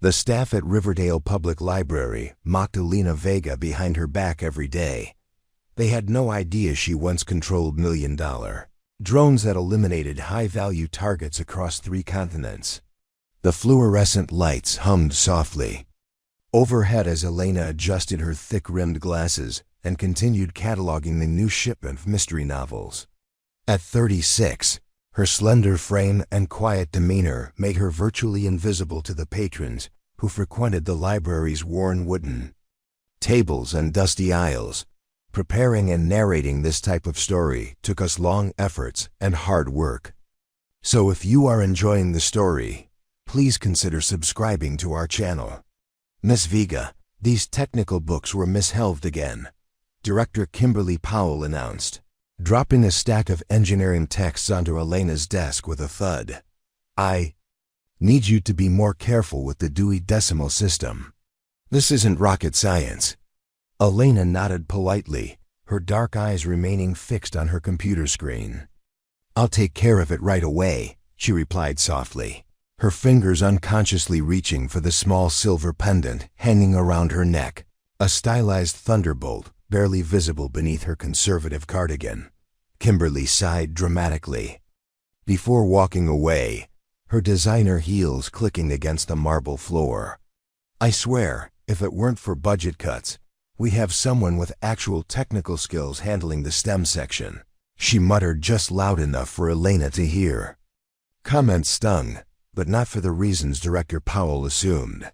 The staff at Riverdale Public Library mocked Elena Vega behind her back every day. They had no idea she once controlled million-dollar drones that eliminated high-value targets across 3 continents. The fluorescent lights hummed softly overhead as Elena adjusted her thick-rimmed glasses and continued cataloging the new shipment of mystery novels. At 36, her slender frame and quiet demeanor made her virtually invisible to the patrons who frequented the library's worn wooden tables and dusty aisles. Preparing and narrating this type of story took us long efforts and hard work. So if you are enjoying the story, please consider subscribing to our channel. Miss Vega, these technical books were mishelved again, Director Kimberly Powell announced, dropping a stack of engineering texts onto Elena's desk with a thud. I need you to be more careful with the Dewey Decimal System. This isn't rocket science. Elena nodded politely, her dark eyes remaining fixed on her computer screen. I'll take care of it right away, she replied softly, her fingers unconsciously reaching for the small silver pendant hanging around her neck, a stylized thunderbolt barely visible beneath her conservative cardigan. Kimberly sighed dramatically. Before walking away, her designer heels clicking against the marble floor. I swear, if it weren't for budget cuts, we have someone with actual technical skills handling the STEM section, she muttered just loud enough for Elena to hear. Comments stung, but not for the reasons Director Powell assumed.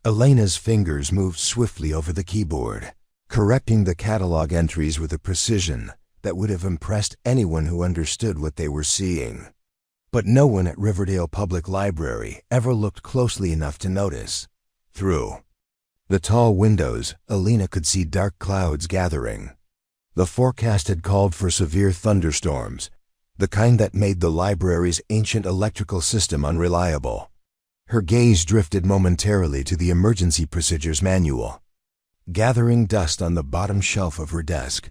Elena's fingers moved swiftly over the keyboard, correcting the catalog entries with a precision that would have impressed anyone who understood what they were seeing. But no one at Riverdale Public Library ever looked closely enough to notice. Through the tall windows, Elena could see dark clouds gathering. The forecast had called for severe thunderstorms, the kind that made the library's ancient electrical system unreliable. Her gaze drifted momentarily to the emergency procedures manual, gathering dust on the bottom shelf of her desk.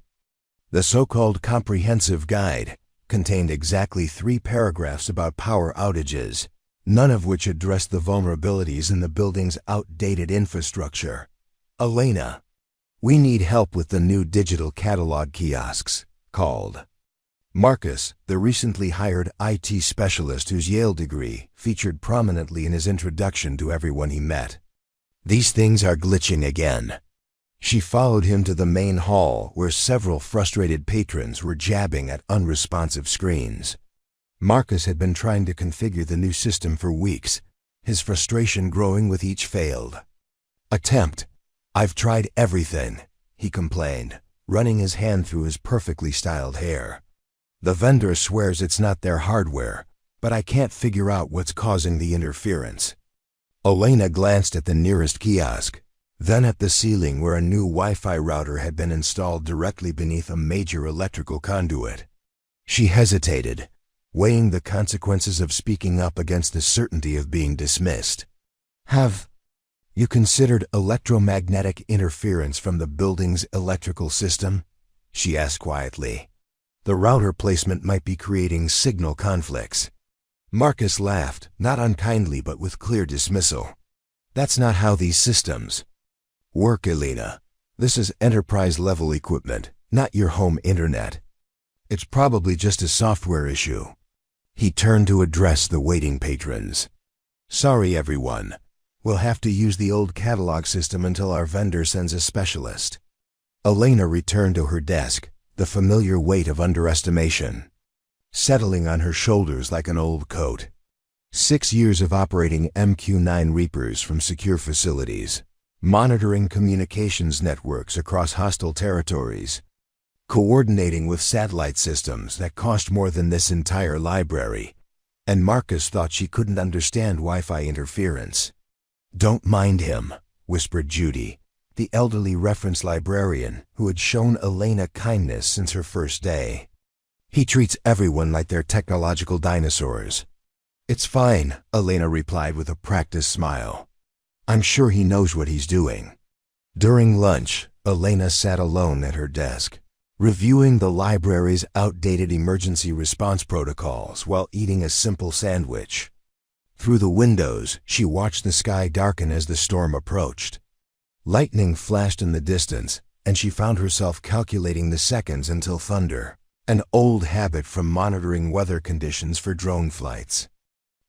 The so-called comprehensive guide contained exactly 3 paragraphs about power outages, none of which addressed the vulnerabilities in the building's outdated infrastructure. Elena, we need help with the new digital catalog kiosks, called Marcus, the recently hired IT specialist whose Yale degree featured prominently in his introduction to everyone he met. These things are glitching again. She followed him to the main hall where several frustrated patrons were jabbing at unresponsive screens. Marcus had been trying to configure the new system for weeks, his frustration growing with each failed attempt. I've tried everything, he complained, running his hand through his perfectly styled hair. The vendor swears it's not their hardware, but I can't figure out what's causing the interference. Elena glanced at the nearest kiosk, then at the ceiling where a new Wi-Fi router had been installed directly beneath a major electrical conduit. She hesitated, weighing the consequences of speaking up against the certainty of being dismissed. Have you considered electromagnetic interference from the building's electrical system? She asked quietly. The router placement might be creating signal conflicts. Marcus laughed, not unkindly but with clear dismissal. That's not how these systems work, Elena. This is enterprise-level equipment, not your home internet. It's probably just a software issue. He turned to address the waiting patrons. Sorry, everyone. We'll have to use the old catalog system until our vendor sends a specialist. Elena returned to her desk, the familiar weight of underestimation settling on her shoulders like an old coat. 6 years of operating MQ-9 Reapers from secure facilities, monitoring communications networks across hostile territories, coordinating with satellite systems that cost more than this entire library, and Marcus thought she couldn't understand Wi-Fi interference. Don't mind him, whispered Judy, the elderly reference librarian who had shown Elena kindness since her first day. He treats everyone like they're technological dinosaurs. It's fine, Elena replied with a practiced smile. I'm sure he knows what he's doing. During lunch, Elena sat alone at her desk, reviewing the library's outdated emergency response protocols while eating a simple sandwich. Through the windows, she watched the sky darken as the storm approached. Lightning flashed in the distance, and she found herself calculating the seconds until thunder, an old habit from monitoring weather conditions for drone flights.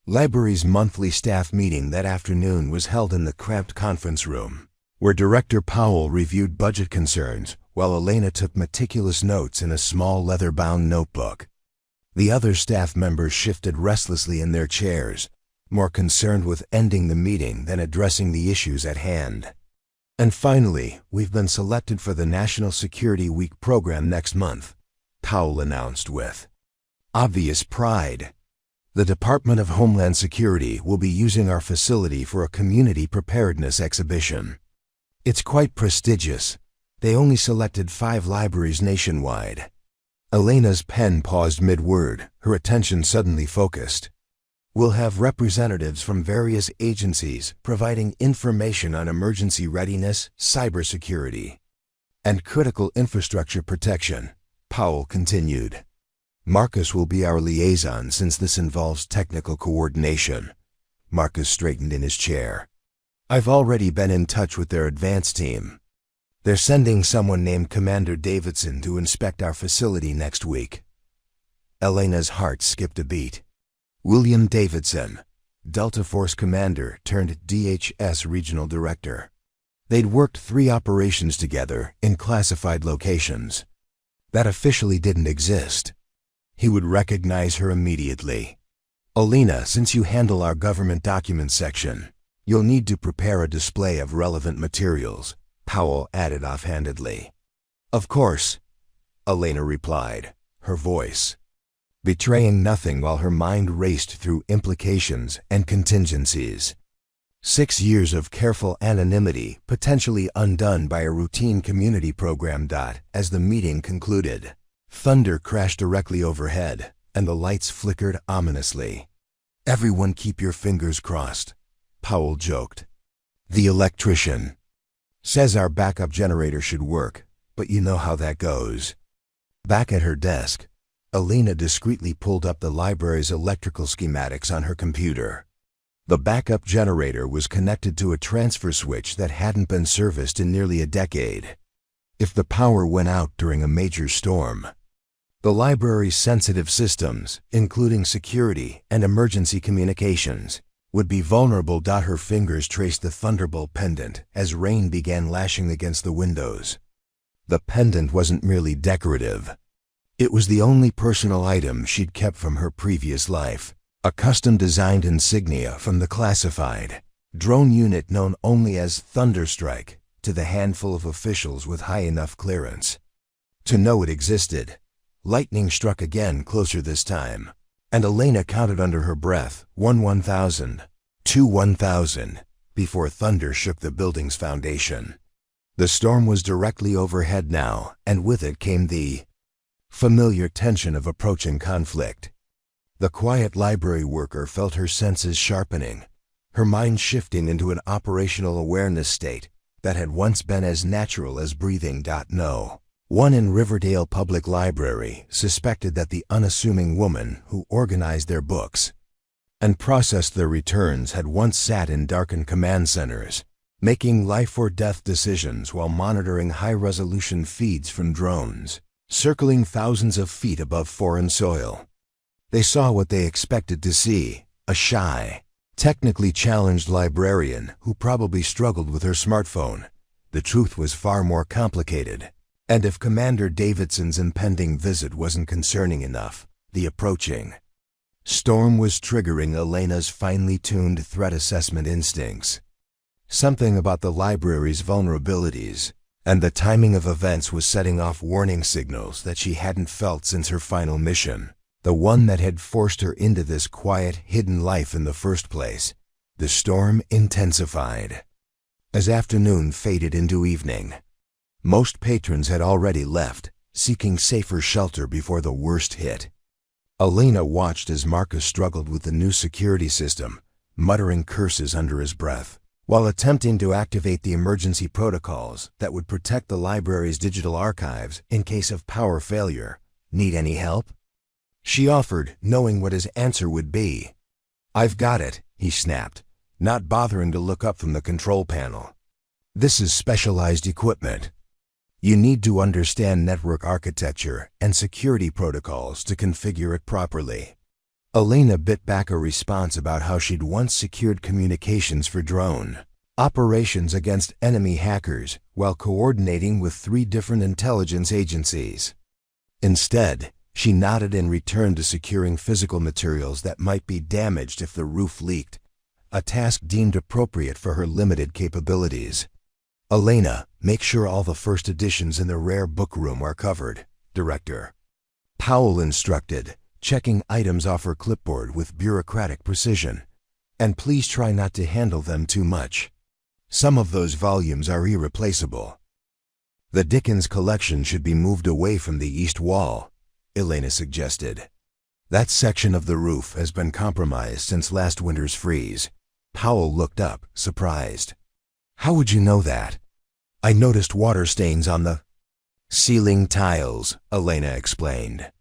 Library's monthly staff meeting that afternoon was held in the cramped conference room, where Director Powell reviewed budget concerns while Elena took meticulous notes in a small leather-bound notebook. The other staff members shifted restlessly in their chairs, more concerned with ending the meeting than addressing the issues at hand. And finally, we've been selected for the National Security Week program next month, Powell announced with obvious pride. The Department of Homeland Security will be using our facility for a community preparedness exhibition. It's quite prestigious. They only selected 5 libraries nationwide. Elena's pen paused mid-word, her attention suddenly focused. We'll have representatives from various agencies providing information on emergency readiness, cybersecurity, and critical infrastructure protection, Powell continued. Marcus will be our liaison since this involves technical coordination. Marcus straightened in his chair. I've already been in touch with their advance team. They're sending someone named Commander Davidson to inspect our facility next week. Elena's heart skipped a beat. William Davidson, Delta Force Commander turned DHS Regional Director. They'd worked 3 operations together in classified locations. That officially didn't exist. He would recognize her immediately. Elena, since you handle our government documents section, you'll need to prepare a display of relevant materials, Powell added offhandedly. Of course, Elena replied, her voice betraying nothing while her mind raced through implications and contingencies. 6 years of careful anonymity potentially undone by a routine community program. As the meeting concluded, thunder crashed directly overhead, and the lights flickered ominously. Everyone keep your fingers crossed, Powell joked. The electrician says our backup generator should work, but you know how that goes. Back at her desk, Elena discreetly pulled up the library's electrical schematics on her computer. The backup generator was connected to a transfer switch that hadn't been serviced in nearly a decade. If the power went out during a major storm, the library's sensitive systems, including security and emergency communications, would be vulnerable. Her fingers traced the thunderbolt pendant as rain began lashing against the windows. The pendant wasn't merely decorative. It was the only personal item she'd kept from her previous life, a custom-designed insignia from the classified drone unit known only as Thunderstrike to the handful of officials with high enough clearance to know it existed. Lightning struck again, closer this time, and Elena counted under her breath 1,000, 1,000, before thunder shook the building's foundation. The storm was directly overhead now, and with it came the familiar tension of approaching conflict. The quiet library worker felt her senses sharpening, her mind shifting into an operational awareness state that had once been as natural as breathing. No one in Riverdale Public Library suspected that the unassuming woman who organized their books and processed their returns had once sat in darkened command centers, making life-or-death decisions while monitoring high-resolution feeds from drones circling thousands of feet above foreign soil. They saw what they expected to see, a shy, technically challenged librarian who probably struggled with her smartphone. The truth was far more complicated, and if Commander Davidson's impending visit wasn't concerning enough, the approaching storm was triggering Elena's finely tuned threat assessment instincts. Something about the library's vulnerabilities and the timing of events was setting off warning signals that she hadn't felt since her final mission, the one that had forced her into this quiet, hidden life in the first place. The storm intensified as afternoon faded into evening. Most patrons had already left, seeking safer shelter before the worst hit. Elena watched as Marcus struggled with the new security system, muttering curses under his breath, while attempting to activate the emergency protocols that would protect the library's digital archives in case of power failure. Need any help? She offered, knowing what his answer would be. I've got it, he snapped, not bothering to look up from the control panel. "This is specialized equipment. You need to understand network architecture and security protocols to configure it properly." Elena bit back a response about how she'd once secured communications for drone operations against enemy hackers while coordinating with 3 different intelligence agencies. Instead, she nodded and returned to securing physical materials that might be damaged if the roof leaked, a task deemed appropriate for her limited capabilities. "Elena, make sure all the first editions in the rare book room are covered, Director," Powell instructed, checking items off her clipboard with bureaucratic precision. "And please try not to handle them too much. Some of those volumes are irreplaceable." "The Dickens collection should be moved away from the east wall," Elena suggested. "That section of the roof has been compromised since last winter's freeze." Powell looked up, surprised. "How would you know that?" "I noticed water stains on the ceiling tiles," Elena explained.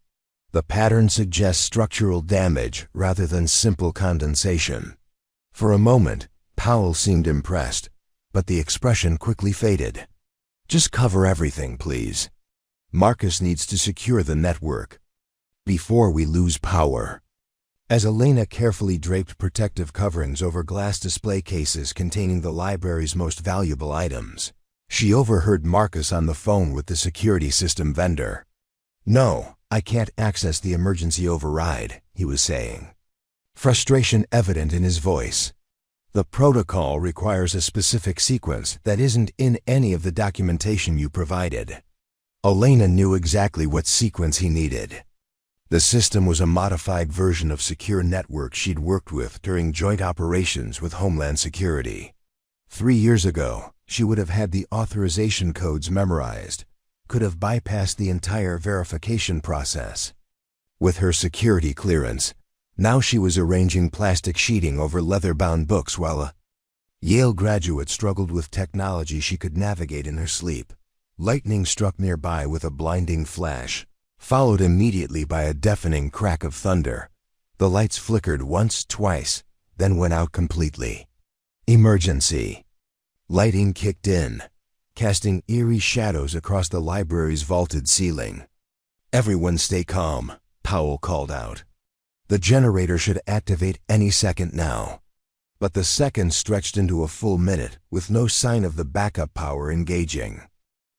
"The pattern suggests structural damage rather than simple condensation." For a moment, Powell seemed impressed, but the expression quickly faded. "Just cover everything, please. Marcus needs to secure the network before we lose power." As Elena carefully draped protective coverings over glass display cases containing the library's most valuable items, she overheard Marcus on the phone with the security system vendor. "No, I can't access the emergency override," he was saying, frustration evident in his voice. "The protocol requires a specific sequence that isn't in any of the documentation you provided." Elena knew exactly what sequence he needed. The system was a modified version of secure networks she'd worked with during joint operations with Homeland Security. 3 years ago, she would have had the authorization codes memorized, could have bypassed the entire verification process. With her security clearance, now she was arranging plastic sheeting over leather-bound books while a Yale graduate struggled with technology she could navigate in her sleep. Lightning struck nearby with a blinding flash, followed immediately by a deafening crack of thunder. The lights flickered once, twice, then went out completely. Emergency. Lighting kicked in, casting eerie shadows across the library's vaulted ceiling. "Everyone stay calm," Powell called out. "The generator should activate any second now." But the seconds stretched into a full minute with no sign of the backup power engaging.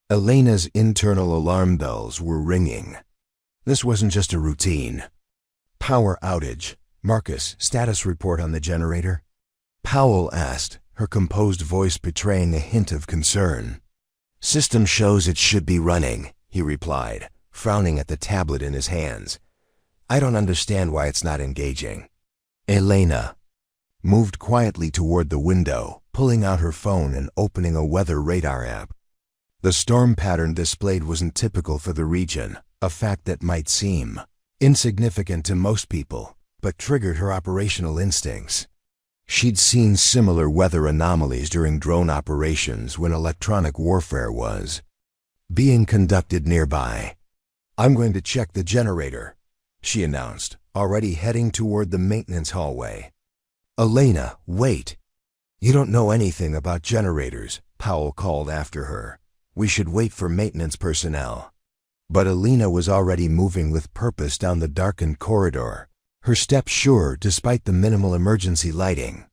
Elena's internal alarm bells were ringing. This wasn't just a routine power outage. "Marcus, status report on the generator?" Powell asked, her composed voice betraying a hint of concern. "System shows it should be running," he replied, frowning at the tablet in his hands. "I don't understand why it's not engaging." Elena moved quietly toward the window, pulling out her phone and opening a weather radar app. The storm pattern displayed wasn't typical for the region, a fact that might seem insignificant to most people, but triggered her operational instincts. She'd seen similar weather anomalies during drone operations when electronic warfare was being conducted nearby. "I'm going to check the generator," she announced, already heading toward the maintenance hallway. "Elena, wait. You don't know anything about generators," Powell called after her. "We should wait for maintenance personnel." But Elena was already moving with purpose down the darkened corridor, her steps sure despite the minimal emergency lighting.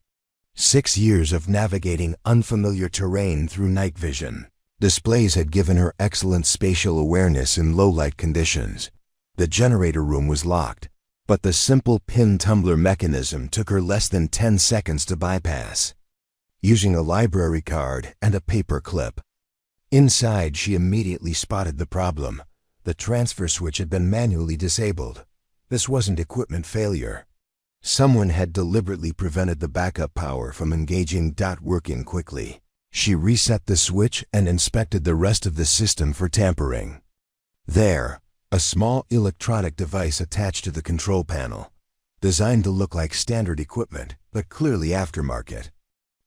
6 years of navigating unfamiliar terrain through night vision displays had given her excellent spatial awareness in low-light conditions. The generator room was locked, but the simple pin tumbler mechanism took her less than 10 seconds to bypass. Using a library card and a paper clip. Inside, she immediately spotted the problem. The transfer switch had been manually disabled. This wasn't equipment failure. Someone had deliberately prevented the backup power from engaging. Working quickly, she reset the switch and inspected the rest of the system for tampering. There, a small electronic device attached to the control panel, designed to look like standard equipment, but clearly aftermarket.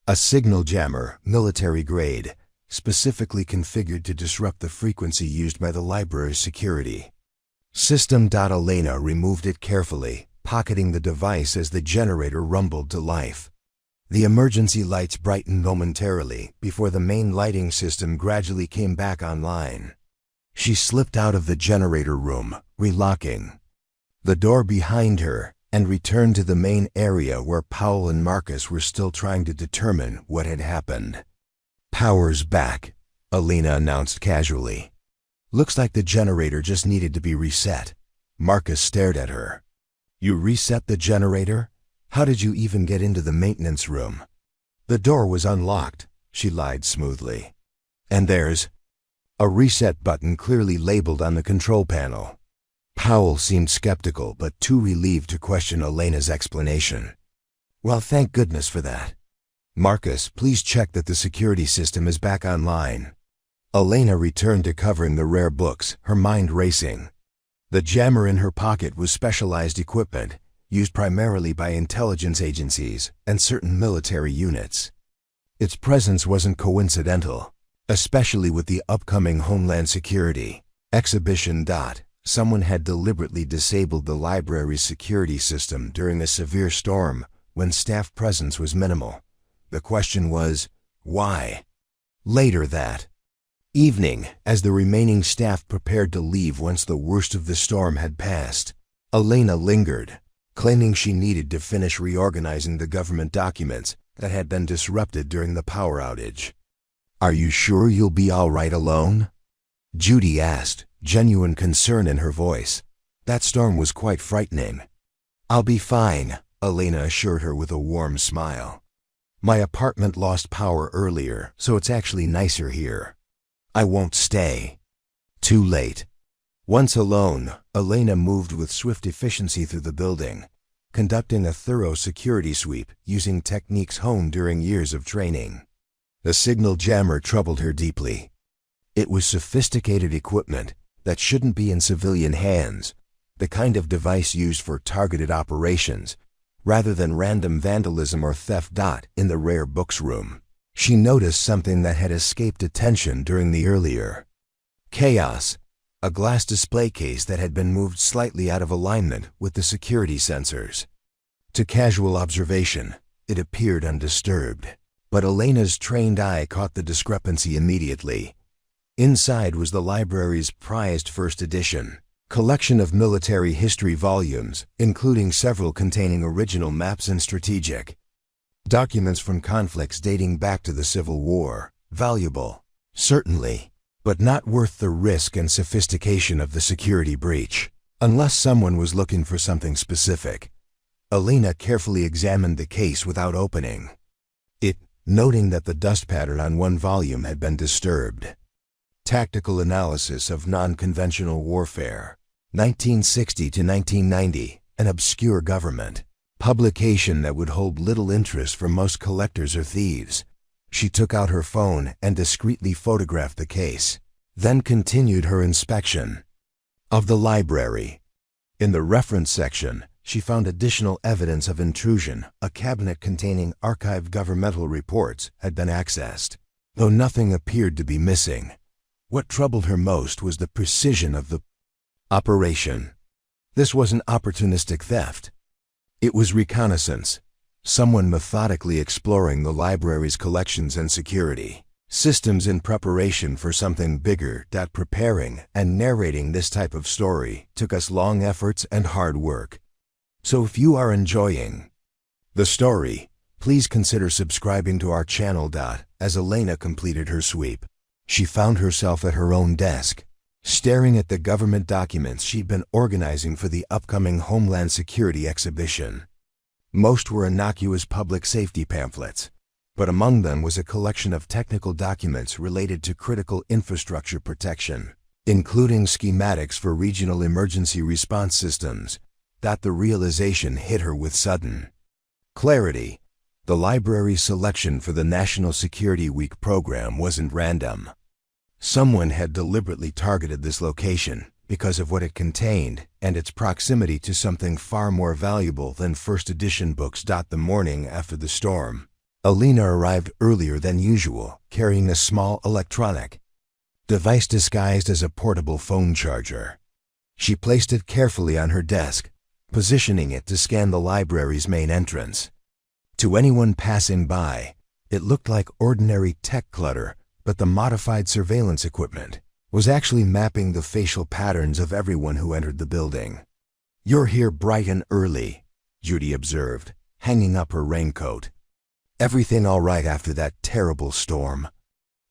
A signal jammer, military grade, specifically configured to disrupt the frequency used by the library's security. System. Elena removed it carefully, pocketing the device as the generator rumbled to life. The emergency lights brightened momentarily before the main lighting system gradually came back online. She slipped out of the generator room, relocking the door behind her, and returned to the main area where Powell and Marcus were still trying to determine what had happened. "Power's back," Elena announced casually. "Looks like the generator just needed to be reset." Marcus stared at her. "You reset the generator? How did you even get into the maintenance room?" "The door was unlocked," she lied smoothly. "And there's a reset button clearly labeled on the control panel." Powell seemed skeptical but too relieved to question Elena's explanation. "Well, thank goodness for that. Marcus, please check that the security system is back online." Elena returned to covering the rare books, her mind racing. The jammer in her pocket was specialized equipment, used primarily by intelligence agencies and certain military units. Its presence wasn't coincidental, especially with the upcoming Homeland Security exhibition. Someone had deliberately disabled the library's security system during a severe storm when staff presence was minimal. The question was, why? Later that evening, as the remaining staff prepared to leave once the worst of the storm had passed, Elena lingered, claiming she needed to finish reorganizing the government documents that had been disrupted during the power outage. "Are you sure you'll be all right alone?" Judy asked, genuine concern in her voice. That storm was quite frightening. "I'll be fine," Elena assured her with a warm smile. "My apartment lost power earlier, so it's actually nicer here. I won't stay." Too late. Once alone, Elena moved with swift efficiency through the building, conducting a thorough security sweep using techniques honed during years of training. The signal jammer troubled her deeply. It was sophisticated equipment that shouldn't be in civilian hands, the kind of device used for targeted operations, rather than random vandalism or theft. In the rare books room, she noticed something that had escaped attention during the earlier chaos: a glass display case that had been moved slightly out of alignment with the security sensors. To casual observation, it appeared undisturbed, but Elena's trained eye caught the discrepancy immediately. Inside was the library's prized first edition collection of military history volumes, including several containing original maps and strategic documents from conflicts dating back to the Civil War. Valuable, certainly, but not worth the risk and sophistication of the security breach, unless someone was looking for something specific. Elena carefully examined the case without opening it, noting that the dust pattern on one volume had been disturbed. Tactical Analysis of Non-Conventional Warfare, 1960 to 1990, an obscure government publication that would hold little interest for most collectors or thieves. She took out her phone and discreetly photographed the case, then continued her inspection of the library. In the reference section, she found additional evidence of intrusion. A cabinet containing archived governmental reports had been accessed, though nothing appeared to be missing. What troubled her most was the precision of the operation. This wasn't opportunistic theft. It was reconnaissance, someone methodically exploring the library's collections and security systems in preparation for something bigger. Preparing and narrating this type of story took us long efforts and hard work. So if you are enjoying the story, please consider subscribing to our channel. As Elena completed her sweep, she found herself at her own desk, staring at the government documents she'd been organizing for the upcoming Homeland Security exhibition. Most were innocuous public safety pamphlets, but among them was a collection of technical documents related to critical infrastructure protection, including schematics for regional emergency response systems. The realization hit her with sudden clarity. The library's selection for the National Security Week program wasn't random. Someone had deliberately targeted this location because of what it contained and its proximity to something far more valuable than first edition books. The morning after the storm, Elena arrived earlier than usual, carrying a small electronic device disguised as a portable phone charger. She placed it carefully on her desk, positioning it to scan the library's main entrance. To anyone passing by, it looked like ordinary tech clutter, but the modified surveillance equipment was actually mapping the facial patterns of everyone who entered the building. "You're here bright and early," Judy observed, hanging up her raincoat. "Everything all right after that terrible storm?"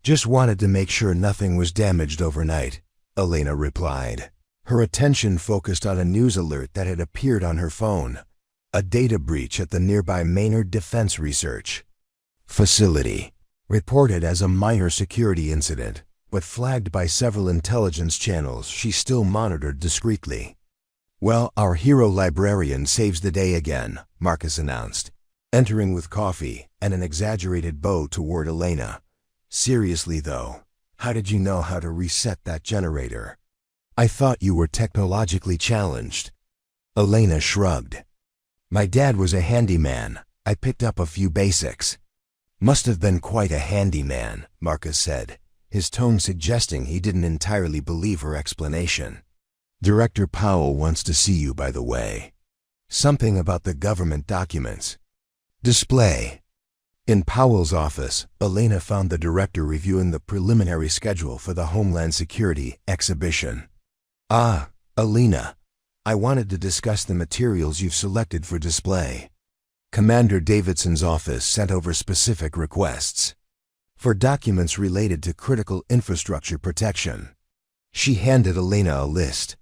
"Just wanted to make sure nothing was damaged overnight," Elena replied. Her attention focused on a news alert that had appeared on her phone. A data breach at the nearby Maynard Defense Research Facility, reported as a minor security incident, but flagged by several intelligence channels she still monitored discreetly. "Well, our hero librarian saves the day again," Marcus announced, entering with coffee and an exaggerated bow toward Elena. "Seriously though, how did you know how to reset that generator?" "I thought you were technologically challenged." Elena shrugged. "My dad was a handyman. I picked up a few basics." "Must have been quite a handyman," Marcus said, his tone suggesting he didn't entirely believe her explanation. "Director Powell wants to see you, by the way." "Something about the government documents." "Display." In Powell's office, Elena found the director reviewing the preliminary schedule for the Homeland Security exhibition. "Ah, Elena, I wanted to discuss the materials you've selected for display." Commander Davidson's office sent over specific requests for documents related to critical infrastructure protection. She handed Elena a list.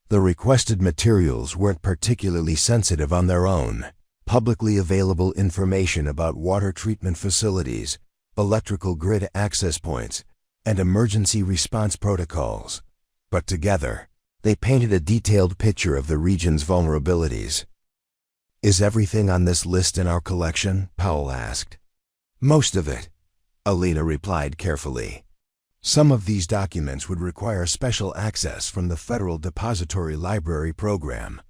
The requested materials weren't particularly sensitive on their own. Publicly available information about water treatment facilities, electrical grid access points, and emergency response protocols. But together, they painted a detailed picture of the region's vulnerabilities. "Is everything on this list in our collection?" Powell asked. "Most of it," Elena replied carefully. "Some of these documents would require special access from the Federal Depository Library program.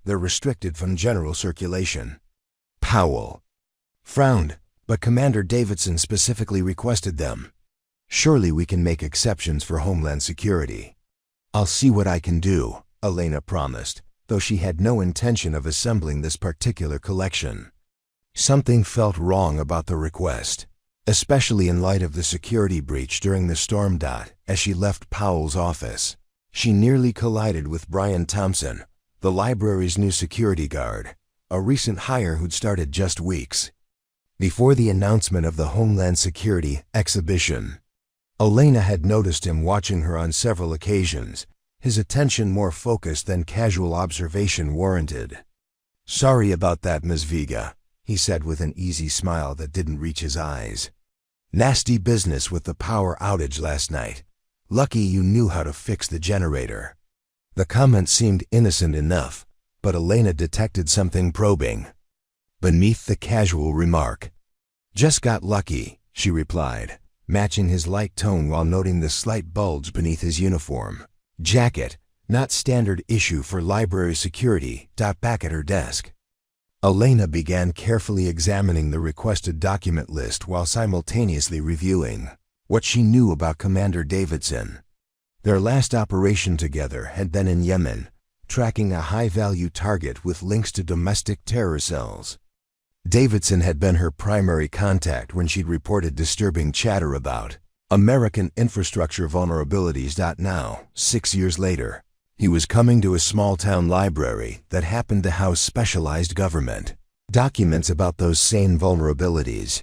They're restricted from general circulation." Powell frowned, but Commander Davidson specifically requested them. "Surely we can make exceptions for Homeland Security." "I'll see what I can do," Elena promised, though she had no intention of assembling this particular collection. Something felt wrong about the request, especially in light of the security breach during the storm. As she left Powell's office, she nearly collided with Brian Thompson, the library's new security guard, a recent hire who'd started just weeks before the announcement of the Homeland Security exhibition. Elena had noticed him watching her on several occasions, his attention more focused than casual observation warranted. "Sorry about that, Ms. Vega," he said with an easy smile that didn't reach his eyes. "Nasty business with the power outage last night. Lucky you knew how to fix the generator." The comment seemed innocent enough, but Elena detected something probing beneath the casual remark. "Just got lucky," she replied, matching his light tone while noting the slight bulge beneath his uniform jacket, not standard issue for library security. Back at her desk, Elena began carefully examining the requested document list while simultaneously reviewing what she knew about Commander Davidson. Their last operation together had been in Yemen, tracking a high-value target with links to domestic terror cells. Davidson had been her primary contact when she'd reported disturbing chatter about American infrastructure vulnerabilities. Now, 6 years later, he was coming to a small-town library that happened to house specialized government documents about those same vulnerabilities.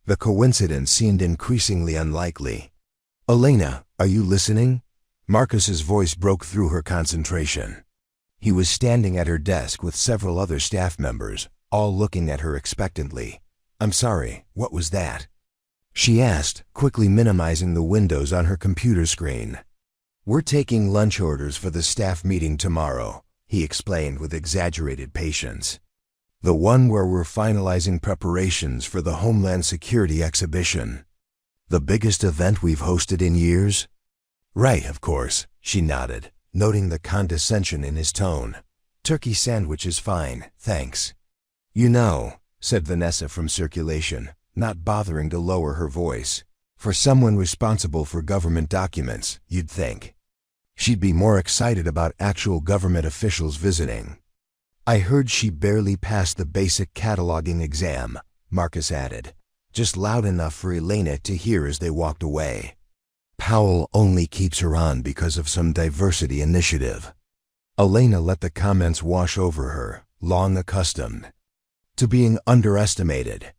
The coincidence seemed increasingly unlikely. "Elena, are you listening?" Marcus's voice broke through her concentration. He was standing at her desk with several other staff members, all looking at her expectantly. "I'm sorry, what was that?" she asked, quickly minimizing the windows on her computer screen. "We're taking lunch orders for the staff meeting tomorrow," he explained with exaggerated patience. "The one where we're finalizing preparations for the Homeland Security exhibition. The biggest event we've hosted in years?" "Right, of course," she nodded, noting the condescension in his tone. "Turkey sandwich is fine, thanks." "You know," said Vanessa from circulation, not bothering to lower her voice, "for someone responsible for government documents, you'd think she'd be more excited about actual government officials visiting." I heard she barely passed the basic cataloging exam, Marcus added, just loud enough for Elena to hear as they walked away. Powell only keeps her on because of some diversity initiative. Elena let the comments wash over her, long accustomed to being underestimated.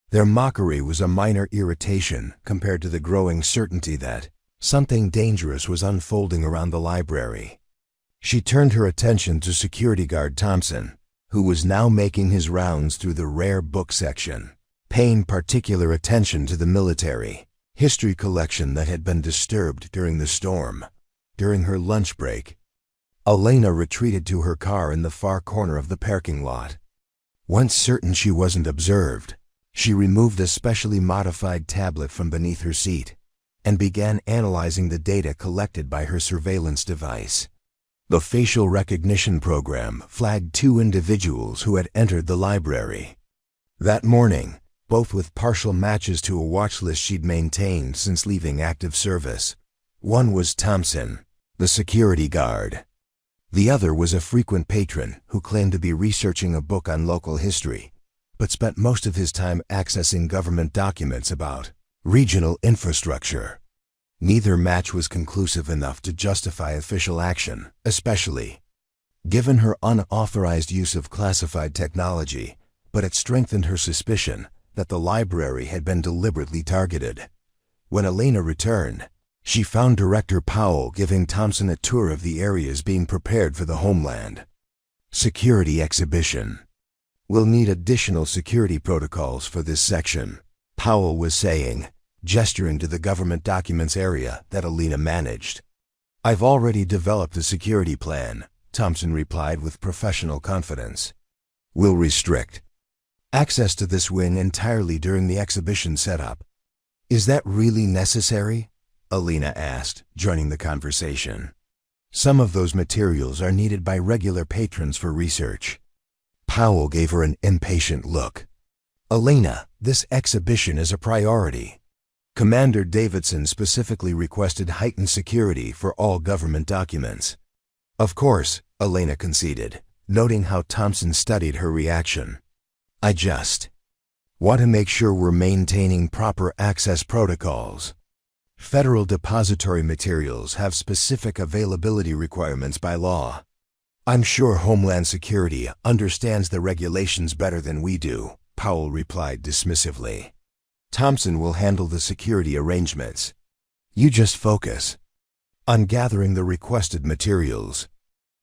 Their mockery was a minor irritation compared to the growing certainty that something dangerous was unfolding around the library. She turned her attention to security guard Thompson, who was now making his rounds through the rare book section, paying particular attention to the military history collection that had been disturbed during the storm. During her lunch break, Elena retreated to her car in the far corner of the parking lot. Once certain she wasn't observed, she removed a specially modified tablet from beneath her seat and began analyzing the data collected by her surveillance device. The facial recognition program flagged 2 individuals who had entered the library that morning, both with partial matches to a watch list she'd maintained since leaving active service. One was Thompson, the security guard. The other was a frequent patron who claimed to be researching a book on local history, but spent most of his time accessing government documents about regional infrastructure. Neither match was conclusive enough to justify official action, especially given her unauthorized use of classified technology, but it strengthened her suspicion that the library had been deliberately targeted. When Elena returned, she found Director Powell giving Thompson a tour of the areas being prepared for the Homeland Security exhibition. "We'll need additional security protocols for this section," Powell was saying, gesturing to the government documents area that Elena managed. "I've already developed a security plan," Thompson replied with professional confidence. "We'll restrict access to this wing entirely during the exhibition setup." "Is that really necessary?" Elena asked, joining the conversation. "Some of those materials are needed by regular patrons for research." Powell gave her an impatient look. "Elena, this exhibition is a priority. Commander Davidson specifically requested heightened security for all government documents." "Of course," Elena conceded, noting how Thompson studied her reaction. "I just want to make sure we're maintaining proper access protocols. Federal depository materials have specific availability requirements by law. I'm sure Homeland Security understands the regulations better than we do," Powell replied dismissively. "Thompson will handle the security arrangements. You just focus on gathering the requested materials."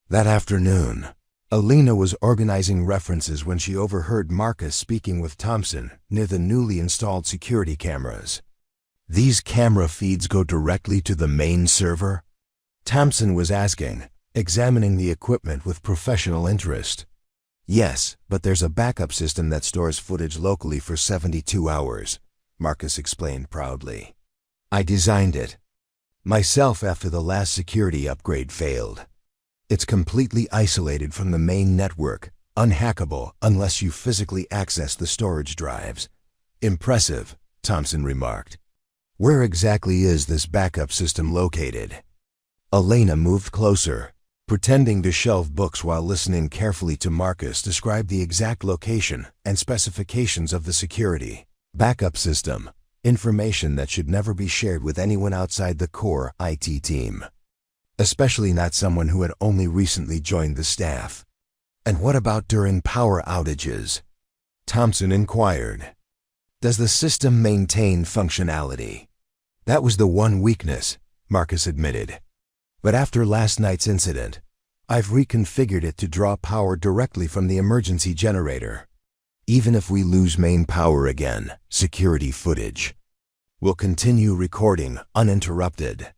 That afternoon, Elena was organizing references when she overheard Marcus speaking with Thompson near the newly installed security cameras. "These camera feeds go directly to the main server?" Thompson was asking, examining the equipment with professional interest. "Yes, but there's a backup system that stores footage locally for 72 hours, Marcus explained proudly. "I designed it myself after the last security upgrade failed. It's completely isolated from the main network, unhackable unless you physically access the storage drives." "Impressive," Thompson remarked. "Where exactly is this backup system located?" Elena moved closer, pretending to shelve books while listening carefully to Marcus describe the exact location and specifications of the security backup system, information that should never be shared with anyone outside the core IT team, especially not someone who had only recently joined the staff. "And what about during power outages?" Thompson inquired. "Does the system maintain functionality?" "That was the one weakness," Marcus admitted. "But after last night's incident, I've reconfigured it to draw power directly from the emergency generator. Even if we lose main power again, security footage will continue recording uninterrupted."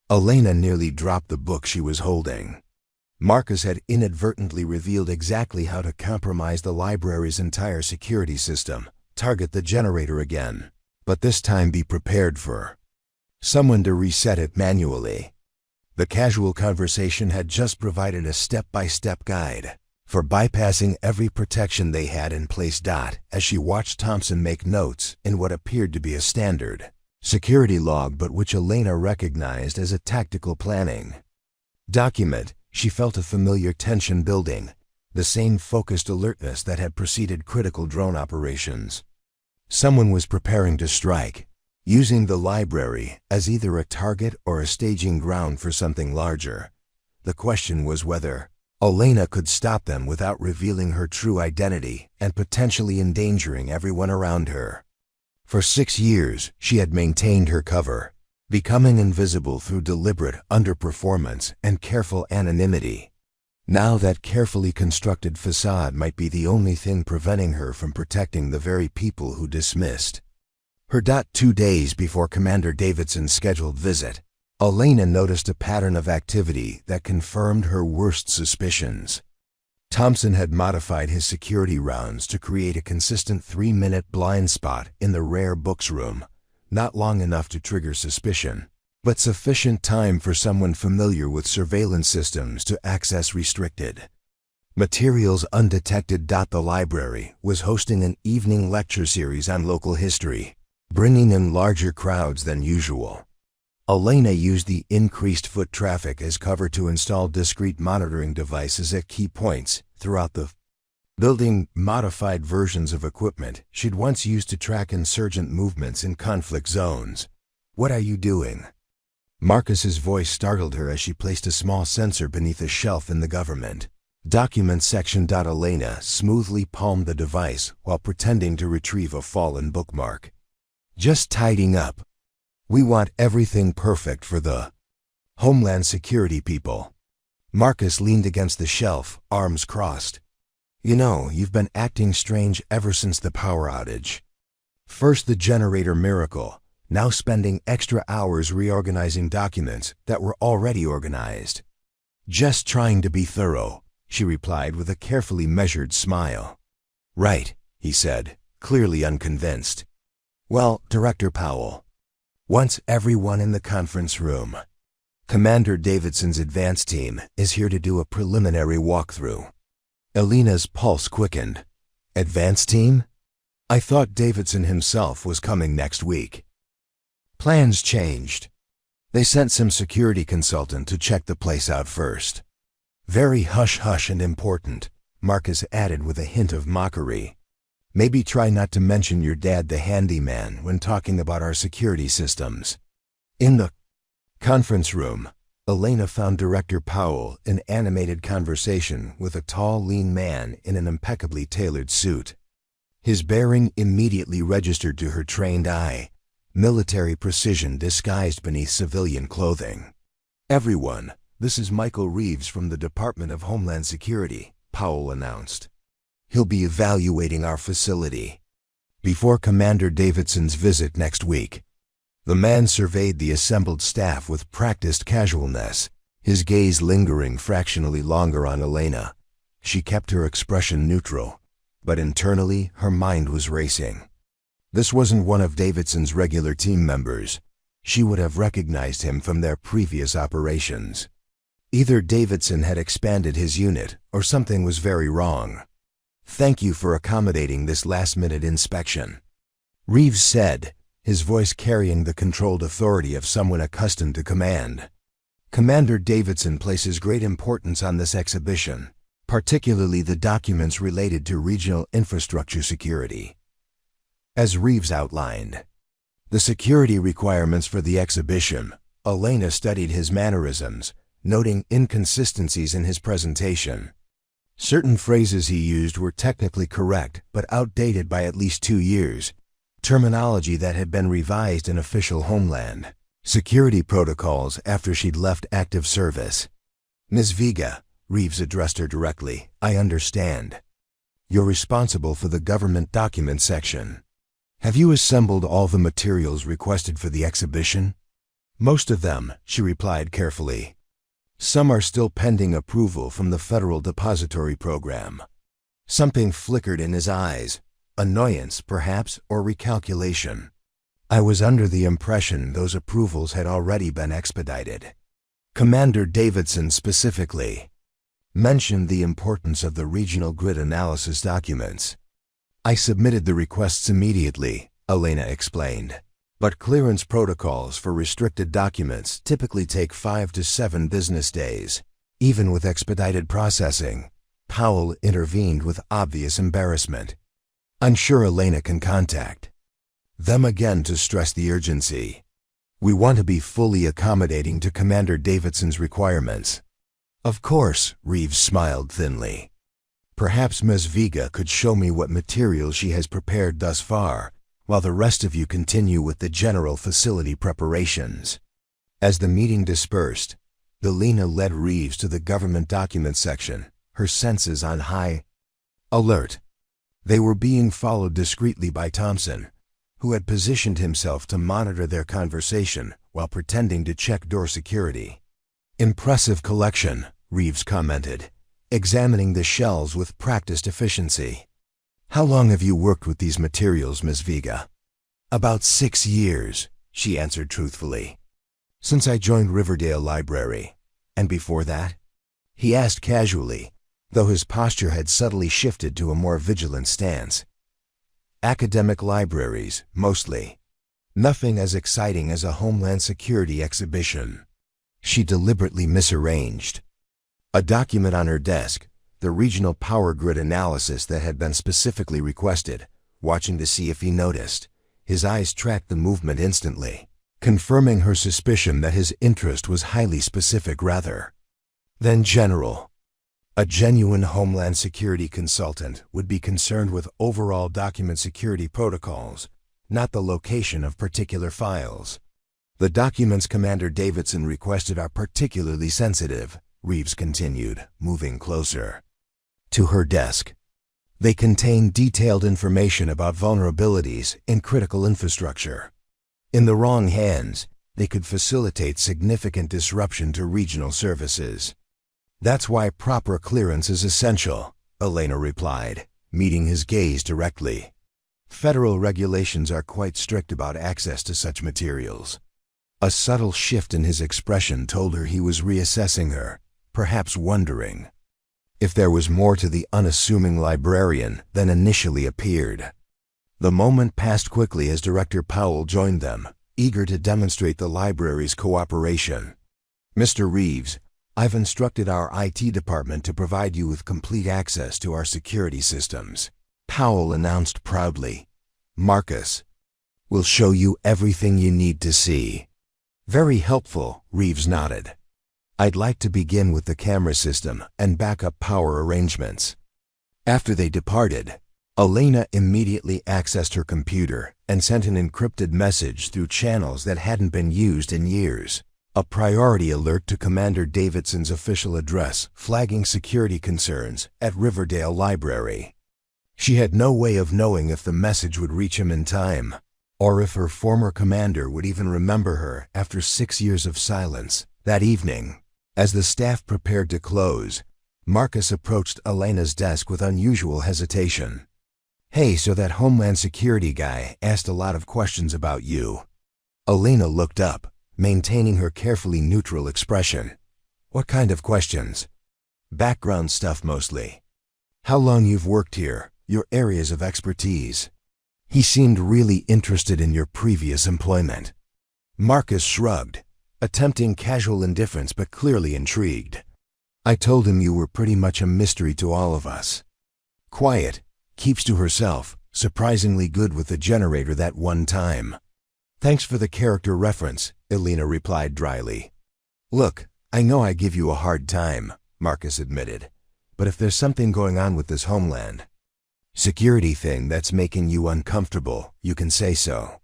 Elena nearly dropped the book she was holding. Marcus had inadvertently revealed exactly how to compromise the library's entire security system, target the generator again, but this time be prepared for someone to reset it manually. The casual conversation had just provided a step-by-step guide for bypassing every protection they had in place. As she watched Thompson make notes in what appeared to be a standard security log but which Elena recognized as a tactical planning document, she felt a familiar tension building, the same focused alertness that had preceded critical drone operations. Someone was preparing to strike, using the library as either a target or a staging ground for something larger. The question was whether Elena could stop them without revealing her true identity and potentially endangering everyone around her. For 6 years, she had maintained her cover, becoming invisible through deliberate underperformance and careful anonymity. Now that carefully constructed facade might be the only thing preventing her from protecting the very people who dismissed her. 2 days before Commander Davidson's scheduled visit, Elena noticed a pattern of activity that confirmed her worst suspicions. Thompson had modified his security rounds to create a consistent 3-minute blind spot in the rare books room, not long enough to trigger suspicion, but sufficient time for someone familiar with surveillance systems to access restricted materials undetected. The library was hosting an evening lecture series on local history, bringing in larger crowds than usual. Elena used the increased foot traffic as cover to install discrete monitoring devices at key points throughout the building, modified versions of equipment she'd once used to track insurgent movements in conflict zones. "What are you doing?" Marcus's voice startled her as she placed a small sensor beneath a shelf in the government documents section. Elena smoothly palmed the device while pretending to retrieve a fallen bookmark. "Just tidying up. We want everything perfect for the Homeland Security people." Marcus leaned against the shelf, arms crossed. "You know, you've been acting strange ever since the power outage. First the generator miracle, now spending extra hours reorganizing documents that were already organized." "Just trying to be thorough," she replied with a carefully measured smile. "Right," he said, clearly unconvinced. "Well, Director Powell, once everyone in the conference room. Commander Davidson's advance team is here to do a preliminary walkthrough." Elena's pulse quickened. "Advance team? I thought Davidson himself was coming next week." "Plans changed. They sent some security consultant to check the place out first." "Very hush-hush and important," Marcus added with a hint of mockery. "Maybe try not to mention your dad the handyman when talking about our security systems." In the conference room, Elena found Director Powell in animated conversation with a tall, lean man in an impeccably tailored suit. His bearing immediately registered to her trained eye, military precision disguised beneath civilian clothing. "Everyone, this is Michael Reeves from the Department of Homeland Security," Powell announced. "He'll be evaluating our facility before Commander Davidson's visit next week." The man surveyed the assembled staff with practiced casualness, his gaze lingering fractionally longer on Elena. She kept her expression neutral, but internally her mind was racing. This wasn't one of Davidson's regular team members. She would have recognized him from their previous operations. Either Davidson had expanded his unit or something was very wrong. "Thank you for accommodating this last-minute inspection," Reeves said, his voice carrying the controlled authority of someone accustomed to command. "Commander Davidson places great importance on this exhibition, particularly the documents related to regional infrastructure security." As Reeves outlined the security requirements for the exhibition, Elena studied his mannerisms, noting inconsistencies in his presentation. Certain phrases he used were technically correct but outdated by at least 2 years, terminology that had been revised in official Homeland Security protocols after she'd left active service. "Ms. Vega," Reeves addressed her directly, "I understand. You're responsible for the government documents section. Have you assembled all the materials requested for the exhibition?" "Most of them," she replied carefully. "Some are still pending approval from the Federal Depository Program." Something flickered in his eyes, annoyance perhaps, or recalculation. "I was under the impression those approvals had already been expedited." Commander Davidson specifically mentioned the importance of the regional grid analysis documents. "I submitted the requests immediately," Elena explained. "But clearance protocols for restricted documents typically take 5 to 7 business days, even with expedited processing." Powell intervened with obvious embarrassment. "I'm sure Elena can contact them again to stress the urgency. We want to be fully accommodating to Commander Davidson's requirements." "Of course," Reeves smiled thinly. "Perhaps Ms. Vega could show me what materials she has prepared thus far, while the rest of you continue with the general facility preparations." As the meeting dispersed, Elena led Reeves to the government documents section, her senses on high alert. They were being followed discreetly by Thompson, who had positioned himself to monitor their conversation while pretending to check door security. "Impressive collection," Reeves commented, examining the shelves with practiced efficiency. "How long have you worked with these materials, Ms. Vega?" "About 6 years," she answered truthfully. "Since I joined Riverdale Library. And before that?" he asked casually, though his posture had subtly shifted to a more vigilant stance. "Academic libraries, mostly. Nothing as exciting as a Homeland Security exhibition." She deliberately misarranged a document on her desk, the regional power grid analysis that had been specifically requested. Watching to see if he noticed, his eyes tracked the movement instantly, confirming her suspicion that his interest was highly specific rather than general. A genuine Homeland Security consultant would be concerned with overall document security protocols, not the location of particular files. "The documents Commander Davidson requested are particularly sensitive," Reeves continued, moving closer to her desk. "They contain detailed information about vulnerabilities in critical infrastructure. In the wrong hands, they could facilitate significant disruption to regional services. That's why proper clearance is essential," Elena replied, meeting his gaze directly. "Federal regulations are quite strict about access to such materials." A subtle shift in his expression told her he was reassessing her, perhaps wondering if there was more to the unassuming librarian than initially appeared. The moment passed quickly as Director Powell joined them, eager to demonstrate the library's cooperation. "Mr. Reeves, I've instructed our IT department to provide you with complete access to our security systems," Powell announced proudly. "Marcus will show you everything you need to see." "Very helpful," Reeves nodded. "I'd like to begin with the camera system and backup power arrangements." After they departed, Elena immediately accessed her computer and sent an encrypted message through channels that hadn't been used in years. A priority alert to Commander Davidson's official address, flagging security concerns at Riverdale Library. She had no way of knowing if the message would reach him in time, or if her former commander would even remember her after 6 years of silence. That evening, as the staff prepared to close, Marcus approached Elena's desk with unusual hesitation. "Hey, so that Homeland Security guy asked a lot of questions about you." Elena looked up, maintaining her carefully neutral expression. "What kind of questions?" "Background stuff mostly. How long you've worked here, your areas of expertise." He seemed really interested in your previous employment. Marcus shrugged, attempting casual indifference but clearly intrigued. "I told him you were pretty much a mystery to all of us. Quiet, keeps to herself, surprisingly good with the generator that one time." "Thanks for the character reference," Elena replied dryly. "Look, I know I give you a hard time," Marcus admitted, "but if there's something going on with this Homeland Security thing that's making you uncomfortable, you can say so."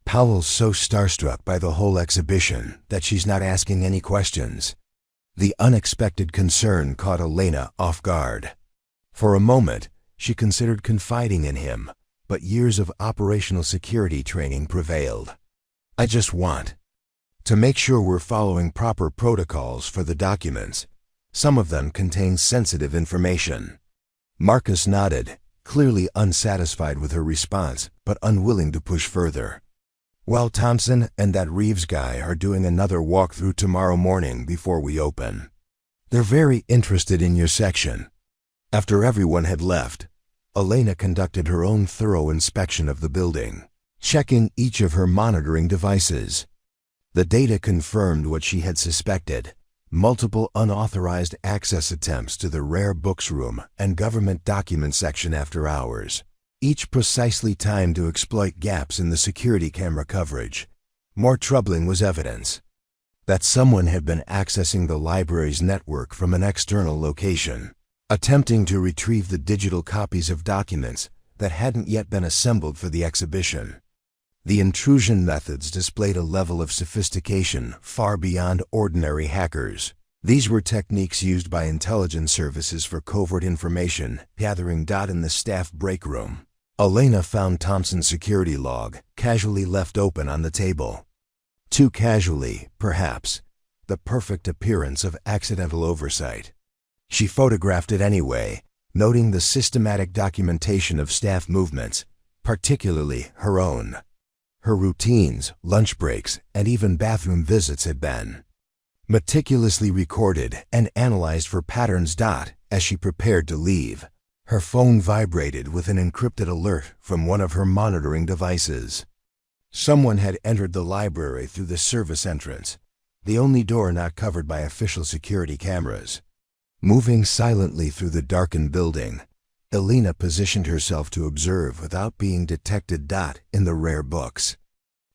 Powell's so starstruck by the whole exhibition that she's not asking any questions. The unexpected concern caught Elena off guard. For a moment, she considered confiding in him, but years of operational security training prevailed. "I just want to make sure we're following proper protocols for the documents. Some of them contain sensitive information." Marcus nodded, clearly unsatisfied with her response, but unwilling to push further. "Well, Thompson and that Reeves guy are doing another walkthrough tomorrow morning before we open. They're very interested in your section." After everyone had left, Elena conducted her own thorough inspection of the building, checking each of her monitoring devices. The data confirmed what she had suspected. multiple unauthorized access attempts to the rare books room and government document section after hours, each precisely timed to exploit gaps in the security camera coverage. More troubling was evidence that someone had been accessing the library's network from an external location, attempting to retrieve the digital copies of documents that hadn't yet been assembled for the exhibition. The intrusion methods displayed a level of sophistication far beyond ordinary hackers. These were techniques used by intelligence services for covert information gathering. In the staff break room, Elena found Thompson's security log casually left open on the table. Too casually, perhaps, the perfect appearance of accidental oversight. She photographed it anyway, noting the systematic documentation of staff movements, particularly her own. Her routines, lunch breaks, and even bathroom visits had been meticulously recorded and analyzed for patterns. As she prepared to leave, her phone vibrated with an encrypted alert from one of her monitoring devices. Someone had entered the library through the service entrance, the only door not covered by official security cameras. Moving silently through the darkened building, Elena positioned herself to observe without being detected. In the rare books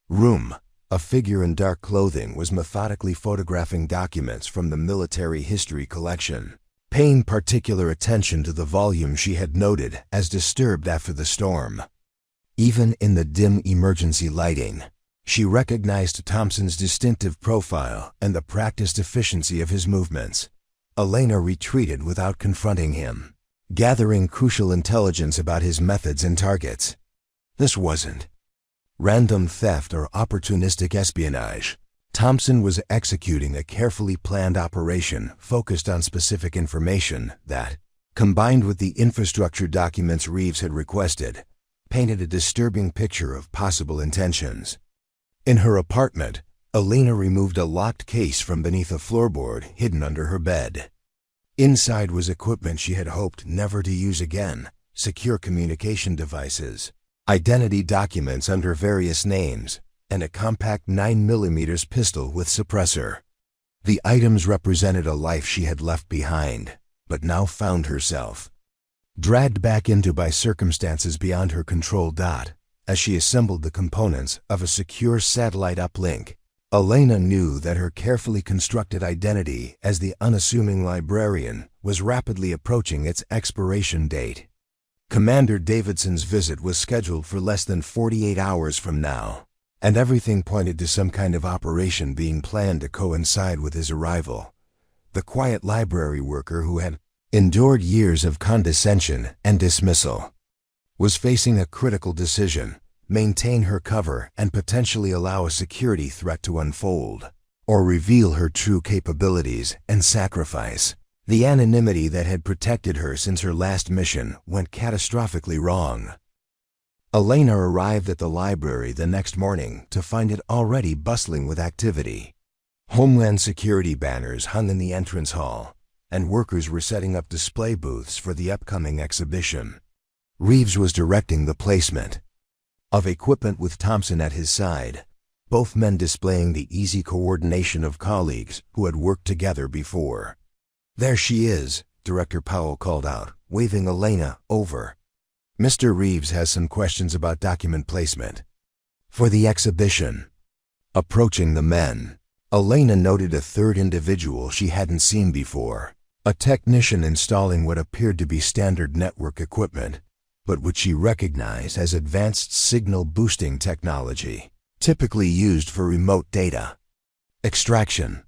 room, a figure in dark clothing was methodically photographing documents from the military history collection, paying particular attention to the volume she had noted as disturbed after the storm. Even in the dim emergency lighting, she recognized Thompson's distinctive profile and the practiced efficiency of his movements. Elena retreated without confronting him, gathering crucial intelligence about his methods and targets. This wasn't random theft or opportunistic espionage. Thompson was executing a carefully planned operation focused on specific information that, combined with the infrastructure documents Reeves had requested, painted a disturbing picture of possible intentions. In her apartment, Elena removed a locked case from beneath a floorboard hidden under her bed. Inside was equipment she had hoped never to use again: secure communication devices, identity documents under various names, and a compact 9mm pistol with suppressor. The items represented a life she had left behind, but now found herself dragged back into by circumstances beyond her control. As she assembled the components of a secure satellite uplink, Elena knew that her carefully constructed identity as the unassuming librarian was rapidly approaching its expiration date. Commander Davidson's visit was scheduled for less than 48 hours from now, and everything pointed to some kind of operation being planned to coincide with his arrival. The quiet library worker who had endured years of condescension and dismissal was facing a critical decision: maintain her cover and potentially allow a security threat to unfold, or reveal her true capabilities and sacrifice the anonymity that had protected her since her last mission went catastrophically wrong. Elena arrived at the library the next morning to find it already bustling with activity. Homeland Security banners hung in the entrance hall, and workers were setting up display booths for the upcoming exhibition. Reeves was directing the placement of equipment with Thompson at his side, both men displaying the easy coordination of colleagues who had worked together before. "There she is," Director Powell called out, waving Elena over. "Mr. Reeves has some questions about document placement for the exhibition." Approaching the men, Elena noted a third individual she hadn't seen before, a technician installing what appeared to be standard network equipment, but which she recognized as advanced signal boosting technology, typically used for remote data extraction.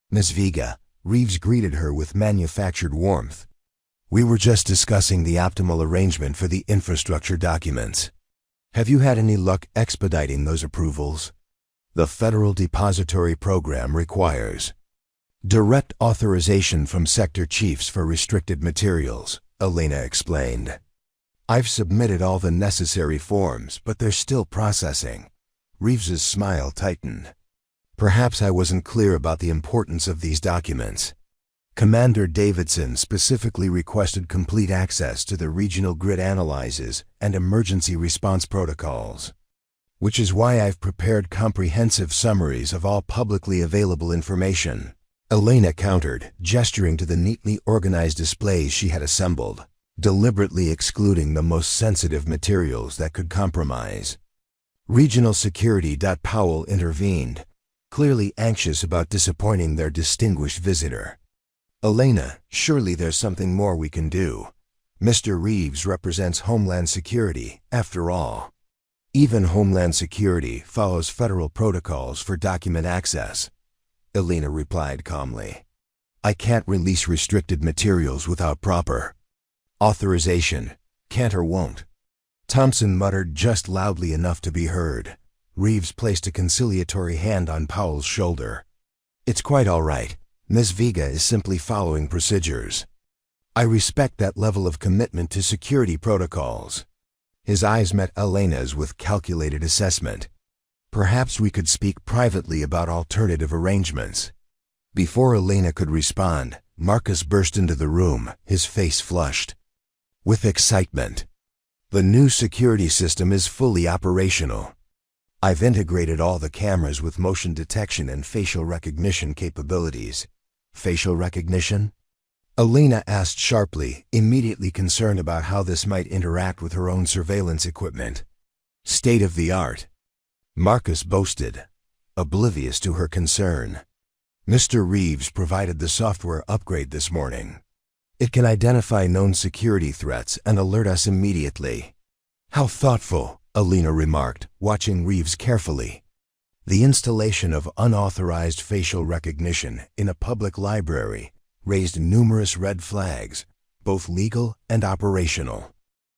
"Miss Vega," Reeves greeted her with manufactured warmth. "We were just discussing the optimal arrangement for the infrastructure documents. Have you had any luck expediting those approvals? The Federal Depository Program requires direct authorization from sector chiefs for restricted materials," Elena explained. "I've submitted all the necessary forms, but they're still processing." Reeves's smile tightened. "Perhaps I wasn't clear about the importance of these documents. Commander Davidson specifically requested complete access to the regional grid analyzes and emergency response protocols, which is why I've prepared comprehensive summaries of all publicly available information." Elena countered, gesturing to the neatly organized displays she had assembled, deliberately excluding the most sensitive materials that could compromise. Regional Security. Powell intervened, clearly anxious about disappointing their distinguished visitor. Elena, surely there's something more we can do. Mr. Reeves represents Homeland Security, after all. Even Homeland Security follows federal protocols for document access. Elena replied calmly. I can't release restricted materials without proper authorization. Can't or won't. Thompson muttered just loudly enough to be heard. Reeves placed a conciliatory hand on Powell's shoulder. It's quite all right. Ms. Vega is simply following procedures. I respect that level of commitment to security protocols. His eyes met Elena's with calculated assessment. Perhaps we could speak privately about alternative arrangements. Before Elena could respond, Marcus burst into the room, his face flushed with excitement. The new security system is fully operational. I've integrated all the cameras with motion detection and facial recognition capabilities. Facial recognition? Elena asked sharply, immediately concerned about how this might interact with her own surveillance equipment. State of the art. Marcus boasted, oblivious to her concern. Mr. Reeves provided the software upgrade this morning. It can identify known security threats and alert us immediately. How thoughtful, Elena remarked, watching Reeves carefully. The installation of unauthorized facial recognition in a public library raised numerous red flags, both legal and operational.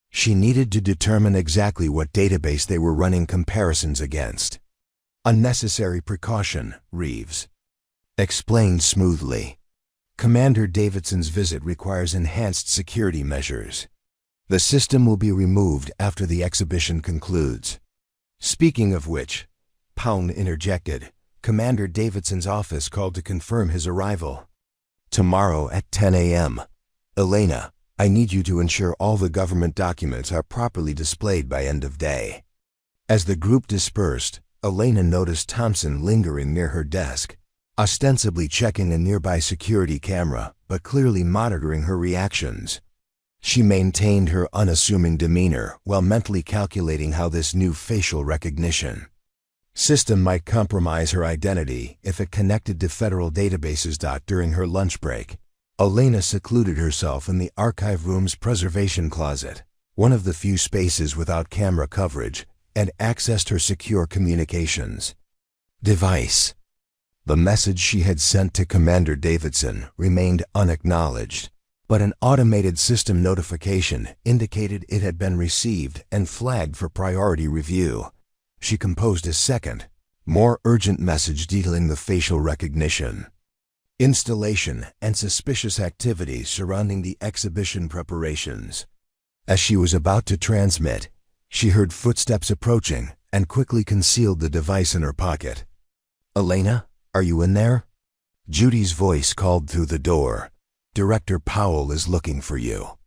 She needed to determine exactly what database they were running comparisons against. Unnecessary precaution, Reeves explained smoothly. Commander Davidson's visit requires enhanced security measures. The system will be removed after the exhibition concludes. Speaking of which, Powell interjected, Commander Davidson's office called to confirm his arrival. Tomorrow at 10 a.m. Elena, I need you to ensure all the government documents are properly displayed by end of day. As the group dispersed, Elena noticed Thompson lingering near her desk, ostensibly checking a nearby security camera, but clearly monitoring her reactions. She maintained her unassuming demeanor while mentally calculating how this new facial recognition system might compromise her identity if it connected to federal databases. During her lunch break, Elena secluded herself in the archive room's preservation closet, one of the few spaces without camera coverage, and accessed her secure communications device. The message she had sent to Commander Davidson remained unacknowledged, but an automated system notification indicated it had been received and flagged for priority review. She composed a second, more urgent message detailing the facial recognition installation and suspicious activities surrounding the exhibition preparations. As she was about to transmit, she heard footsteps approaching and quickly concealed the device in her pocket. Elena, are you in there? Judy's voice called through the door. Director Powell is looking for you.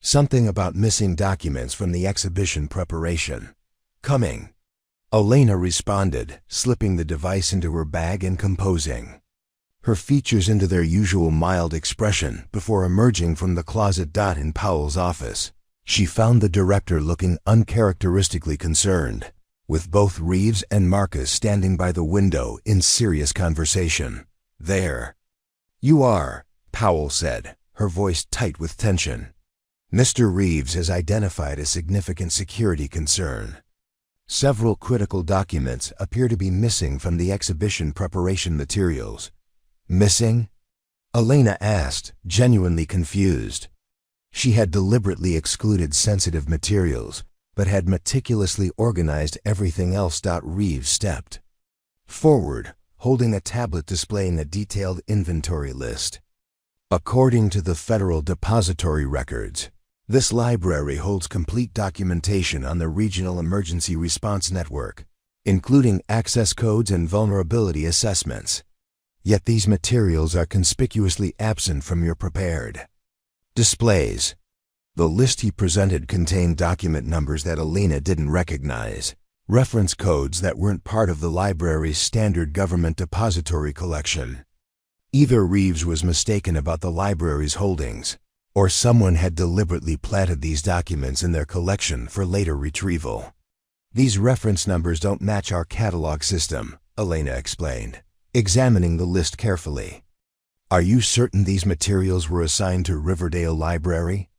Something about missing documents from the exhibition preparation. Coming. Elena responded, slipping the device into her bag and composing her features into their usual mild expression before emerging from the closet. In Powell's office, she found the director looking uncharacteristically concerned, with both Reeves and Marcus standing by the window in serious conversation. There you are, Powell said, her voice tight with tension. Mr. Reeves has identified a significant security concern. Several critical documents appear to be missing from the exhibition preparation materials. Missing? Elena asked, genuinely confused. She had deliberately excluded sensitive materials, but had meticulously organized everything else. Reeves stepped forward, holding a tablet displaying a detailed inventory list. According to the Federal Depository Records, this library holds complete documentation on the Regional Emergency Response Network, including access codes and vulnerability assessments. Yet these materials are conspicuously absent from your prepared displays. The list he presented contained document numbers that Elena didn't recognize, reference codes that weren't part of the library's standard government depository collection. Either Reeves was mistaken about the library's holdings, or someone had deliberately planted these documents in their collection for later retrieval. These reference numbers don't match our catalog system, Elena explained, examining the list carefully. Are you certain these materials were assigned to Riverdale Library?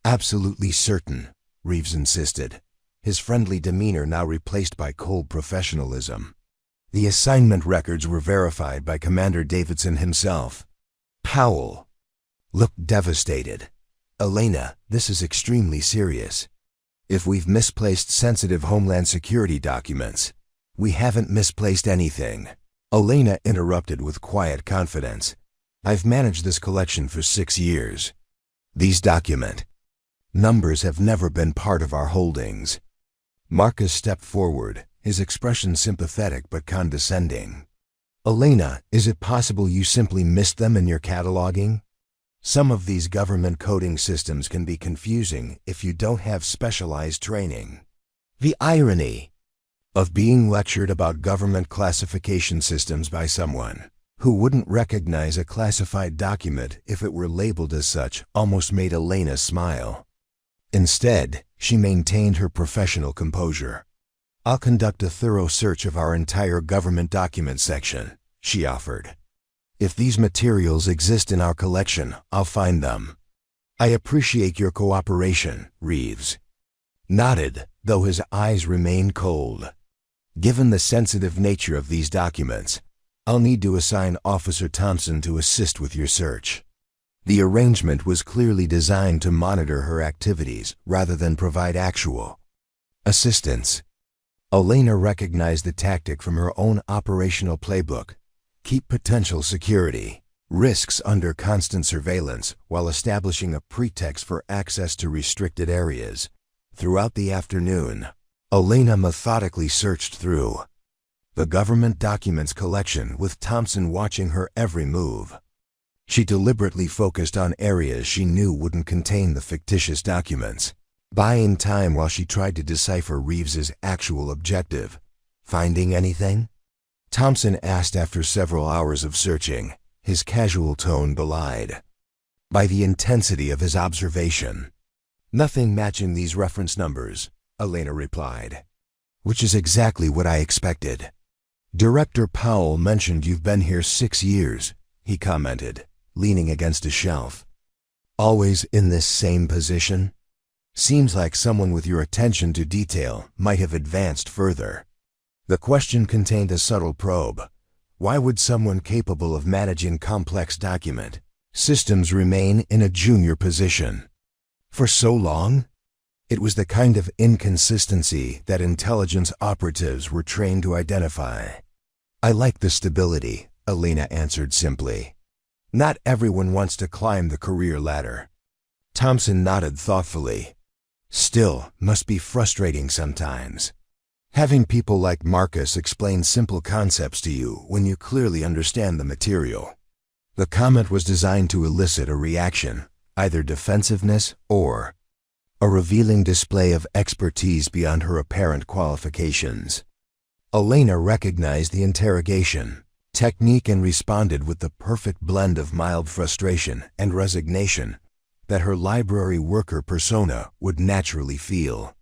Absolutely certain, Reeves insisted, his friendly demeanor now replaced by cold professionalism. The assignment records were verified by Commander Davidson himself. Powell looked devastated. Elena, this is extremely serious. If we've misplaced sensitive Homeland Security documents, we haven't misplaced anything. Elena interrupted with quiet confidence. I've managed this collection for 6 years. These document numbers have never been part of our holdings. Marcus stepped forward, his expression sympathetic but condescending. Elena, is it possible you simply missed them in your cataloging? Some of these government coding systems can be confusing if you don't have specialized training. The irony of being lectured about government classification systems by someone who wouldn't recognize a classified document if it were labeled as such almost made Elena smile. Instead, she maintained her professional composure. I'll conduct a thorough search of our entire government document section, she offered. If these materials exist in our collection, I'll find them. I appreciate your cooperation, Reeves nodded, though his eyes remained cold. Given the sensitive nature of these documents, I'll need to assign Officer Thompson to assist with your search. The arrangement was clearly designed to monitor her activities rather than provide actual assistance. Elena recognized the tactic from her own operational playbook. Keep potential security risks under constant surveillance while establishing a pretext for access to restricted areas. Throughout the afternoon, Elena methodically searched through the government documents collection with Thompson watching her every move. She deliberately focused on areas she knew wouldn't contain the fictitious documents, buying time while she tried to decipher Reeves's actual objective. Finding anything? Thompson asked after several hours of searching, his casual tone belied by the intensity of his observation. Nothing matching these reference numbers, Elena replied, which is exactly what I expected. Director Powell mentioned you've been here 6 years, he commented, leaning against a shelf. Always in this same position? Seems like someone with your attention to detail might have advanced further. The question contained a subtle probe. Why would someone capable of managing complex document systems remain in a junior position for so long? It was the kind of inconsistency that intelligence operatives were trained to identify. I like the stability, Elena answered simply. Not everyone wants to climb the career ladder. Thompson nodded thoughtfully. Still, must be frustrating sometimes. Having people like Marcus explain simple concepts to you when you clearly understand the material. The comment was designed to elicit a reaction, either defensiveness or a revealing display of expertise beyond her apparent qualifications. Elena recognized the interrogation technique and responded with the perfect blend of mild frustration and resignation that her library worker persona would naturally feel.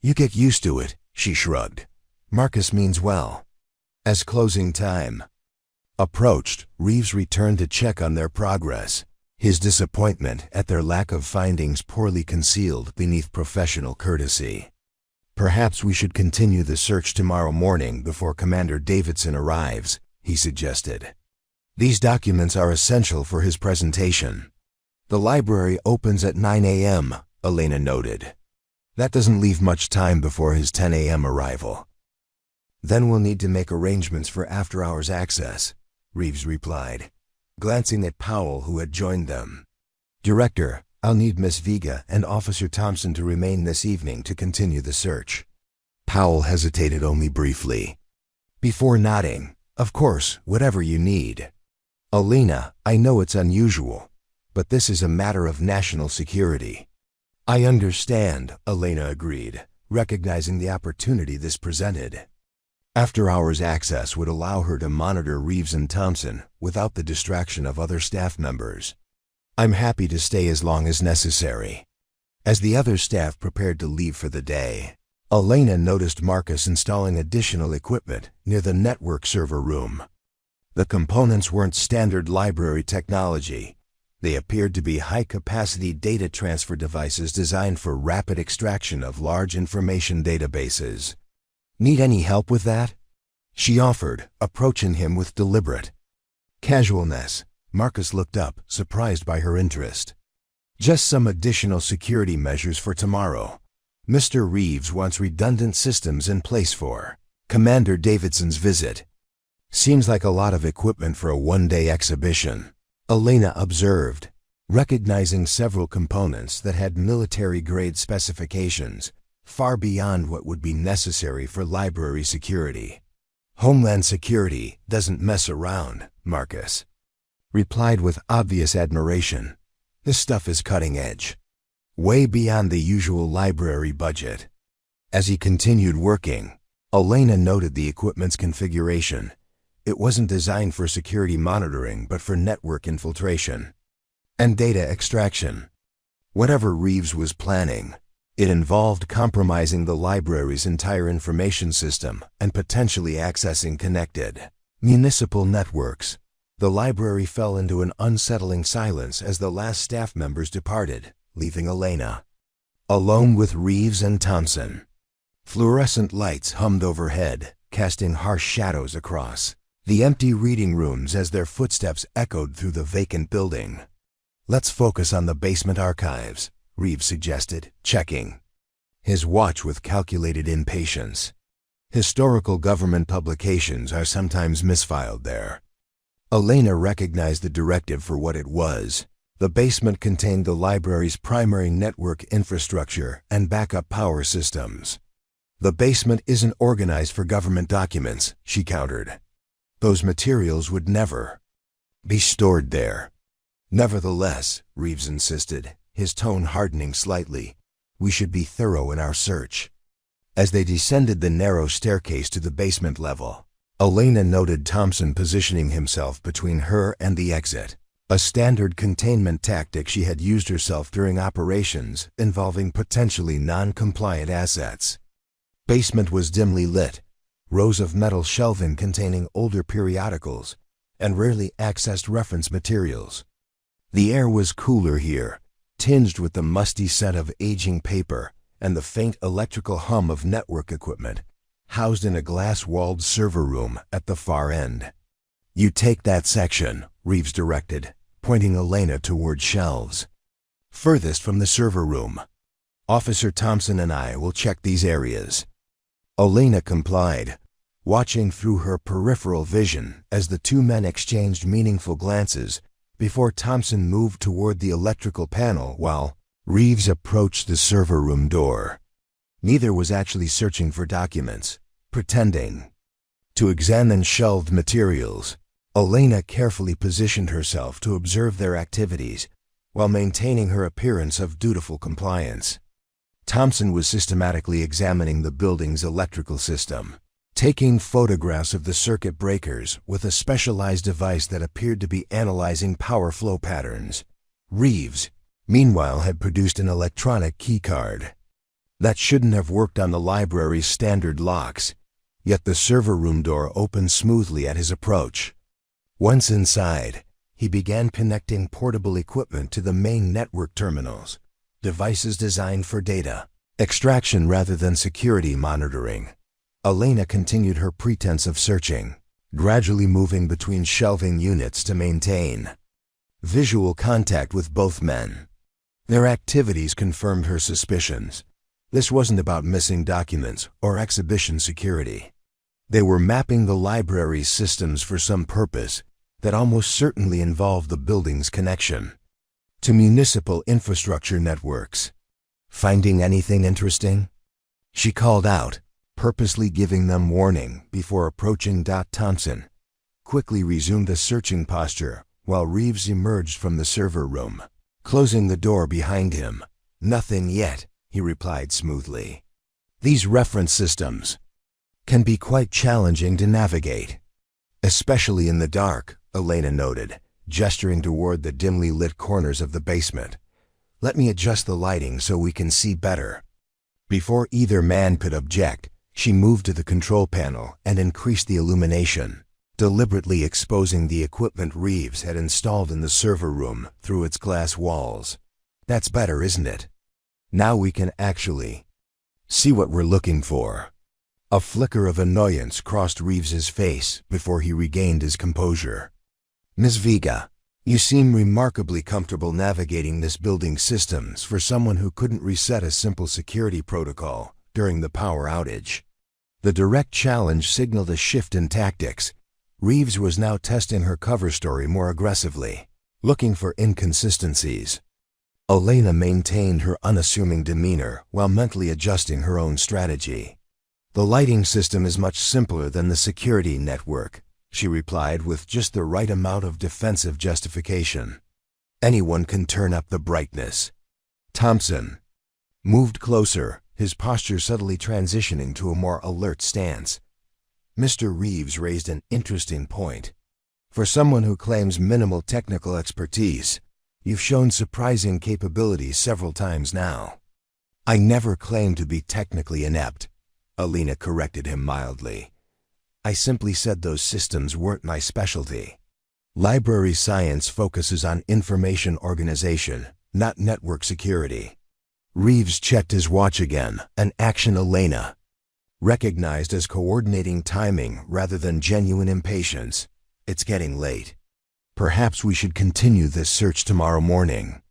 You get used to it, she shrugged. Marcus means well. As closing time approached, Reeves returned to check on their progress, his disappointment at their lack of findings poorly concealed beneath professional courtesy. Perhaps we should continue the search tomorrow morning before Commander Davidson arrives, he suggested. These documents are essential for his presentation. The library opens at 9 a.m., Elena noted. That doesn't leave much time before his 10 a.m. arrival. Then we'll need to make arrangements for after-hours access, Reeves replied, glancing at Powell, who had joined them. Director, I'll need Miss Vega and Officer Thompson to remain this evening to continue the search. Powell hesitated only briefly, before nodding. Of course, whatever you need. Elena, I know it's unusual, but this is a matter of national security. I understand, Elena agreed, recognizing the opportunity this presented. After-hours access would allow her to monitor Reeves and Thompson without the distraction of other staff members. "I'm happy to stay as long as necessary." As the other staff prepared to leave for the day, Elena noticed Marcus installing additional equipment near the network server room. The components weren't standard library technology. They appeared to be high-capacity data transfer devices designed for rapid extraction of large information databases. "Need any help with that?" she offered, approaching him with deliberate casualness. Marcus looked up, surprised by her interest. "Just some additional security measures for tomorrow. Mr. Reeves wants redundant systems in place for Commander Davidson's visit." "Seems like a lot of equipment for a one-day exhibition," Elena observed, recognizing several components that had military-grade specifications far beyond what would be necessary for library security. "Homeland Security doesn't mess around," Marcus replied with obvious admiration. "This stuff is cutting edge, way beyond the usual library budget." As he continued working, Elena noted the equipment's configuration. It wasn't designed for security monitoring, but for network infiltration and data extraction. Whatever Reeves was planning, it involved compromising the library's entire information system and potentially accessing connected municipal networks. The library fell into an unsettling silence as the last staff members departed, leaving Elena alone with Reeves and Thompson. Fluorescent lights hummed overhead, casting harsh shadows across the empty reading rooms as their footsteps echoed through the vacant building. "Let's focus on the basement archives," Reeves suggested, checking his watch with calculated impatience. "Historical government publications are sometimes misfiled there." Elena recognized the directive for what it was. The basement contained the library's primary network infrastructure and backup power systems. "The basement isn't organized for government documents," she countered. "Those materials would never be stored there." "Nevertheless," Reeves insisted, his tone hardening slightly, "we should be thorough in our search." As they descended the narrow staircase to the basement level, Elena noted Thompson positioning himself between her and the exit, a standard containment tactic she had used herself during operations involving potentially non-compliant assets. Basement was dimly lit, rows of metal shelving containing older periodicals and rarely accessed reference materials. The air was cooler here, tinged with the musty scent of aging paper and the faint electrical hum of network equipment, housed in a glass-walled server room at the far end. "You take that section," Reeves directed, pointing Elena toward shelves furthest from the server room. "Officer Thompson and I will check these areas." Elena complied, watching through her peripheral vision as the two men exchanged meaningful glances before Thompson moved toward the electrical panel while Reeves approached the server room door. Neither was actually searching for documents, pretending to examine shelved materials. Elena carefully positioned herself to observe their activities while maintaining her appearance of dutiful compliance. Thompson was systematically examining the building's electrical system, taking photographs of the circuit breakers with a specialized device that appeared to be analyzing power flow patterns. Reeves, meanwhile, had produced an electronic keycard that shouldn't have worked on the library's standard locks, yet the server room door opened smoothly at his approach. Once inside, he began connecting portable equipment to the main network terminals, devices designed for data extraction rather than security monitoring. Elena continued her pretense of searching, gradually moving between shelving units to maintain visual contact with both men. Their activities confirmed her suspicions. This wasn't about missing documents or exhibition security. They were mapping the library's systems for some purpose that almost certainly involved the building's connection to municipal infrastructure networks. "Finding anything interesting?" she called out, purposely giving them warning before approaching. Thompson quickly resumed the searching posture while Reeves emerged from the server room, closing the door behind him. "Nothing yet," he replied smoothly. "These reference systems can be quite challenging to navigate. Especially in the dark, Elena noted, gesturing toward the dimly lit corners of the basement. Let me adjust the lighting so we can see better. Before either man could object, she moved to the control panel and increased the illumination, deliberately exposing the equipment Reeves had installed in the server room through its glass walls. That's better, isn't it? Now we can actually see what we're looking for. A flicker of annoyance crossed Reeves's face before he regained his composure. Ms. Vega, you seem remarkably comfortable navigating this building's systems for someone who couldn't reset a simple security protocol during the power outage. The direct challenge signaled a shift in tactics. Reeves was now testing her cover story more aggressively, looking for inconsistencies. Elena maintained her unassuming demeanor while mentally adjusting her own strategy. The lighting system is much simpler than the security network, she replied with just the right amount of defensive justification. Anyone can turn up the brightness. Thompson moved closer, his posture subtly transitioning to a more alert stance. Mr. Reeves raised an interesting point. For someone who claims minimal technical expertise, you've shown surprising capabilities several times now. I never claimed to be technically inept, Elena corrected him mildly. I simply said those systems weren't my specialty. Library science focuses on information organization, not network security. Reeves checked his watch again, an action Elena recognized as coordinating timing rather than genuine impatience. It's getting late. Perhaps we should continue this search tomorrow morning.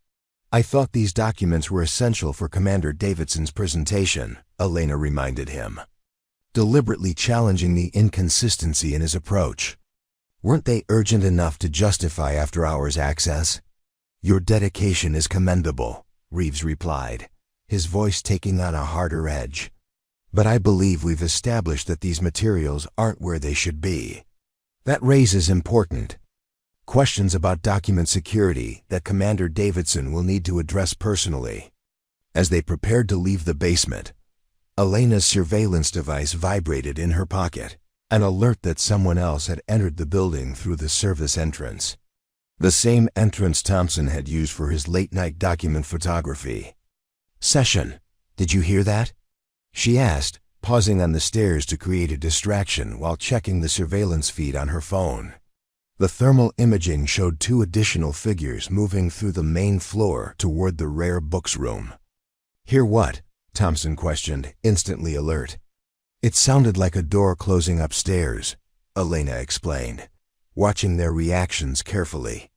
I thought these documents were essential for Commander Davidson's presentation, Elena reminded him, deliberately challenging the inconsistency in his approach. Weren't they urgent enough to justify after-hours access? Your dedication is commendable, Reeves replied, his voice taking on a harder edge. But I believe we've established that these materials aren't where they should be. That raises important questions about document security that Commander Davidson will need to address personally. As they prepared to leave the basement, Elena's surveillance device vibrated in her pocket, an alert that someone else had entered the building through the service entrance. The same entrance Thompson had used for his late-night document photography session. Did you hear that? She asked, pausing on the stairs to create a distraction while checking the surveillance feed on her phone. The thermal imaging showed 2 additional figures moving through the main floor toward the rare books room. Hear what? Thompson questioned, instantly alert. It sounded like a door closing upstairs, Elena explained, watching their reactions carefully.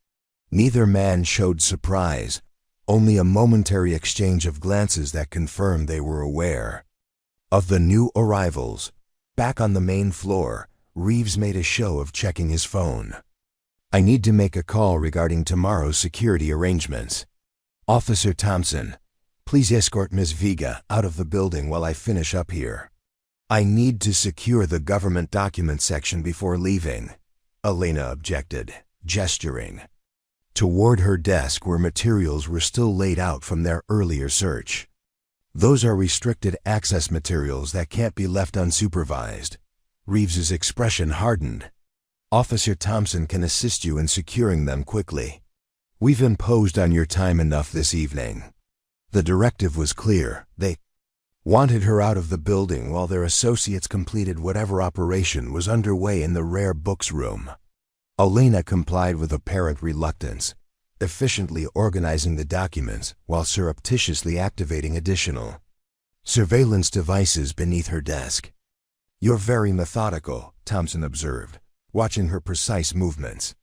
Neither man showed surprise, only a momentary exchange of glances that confirmed they were aware of the new arrivals. Back on the main floor, Reeves made a show of checking his phone. I need to make a call regarding tomorrow's security arrangements. Officer Thompson, please escort Ms. Vega out of the building while I finish up here. I need to secure the government document section before leaving, Elena objected, gesturing toward her desk where materials were still laid out from their earlier search. Those are restricted access materials that can't be left unsupervised. Reeves's expression hardened. Officer Thompson can assist you in securing them quickly. We've imposed on your time enough this evening. The directive was clear. They wanted her out of the building while their associates completed whatever operation was underway in the rare books room. Elena complied with apparent reluctance, efficiently organizing the documents while surreptitiously activating additional surveillance devices beneath her desk. You're very methodical, Thompson observed, watching her precise movements.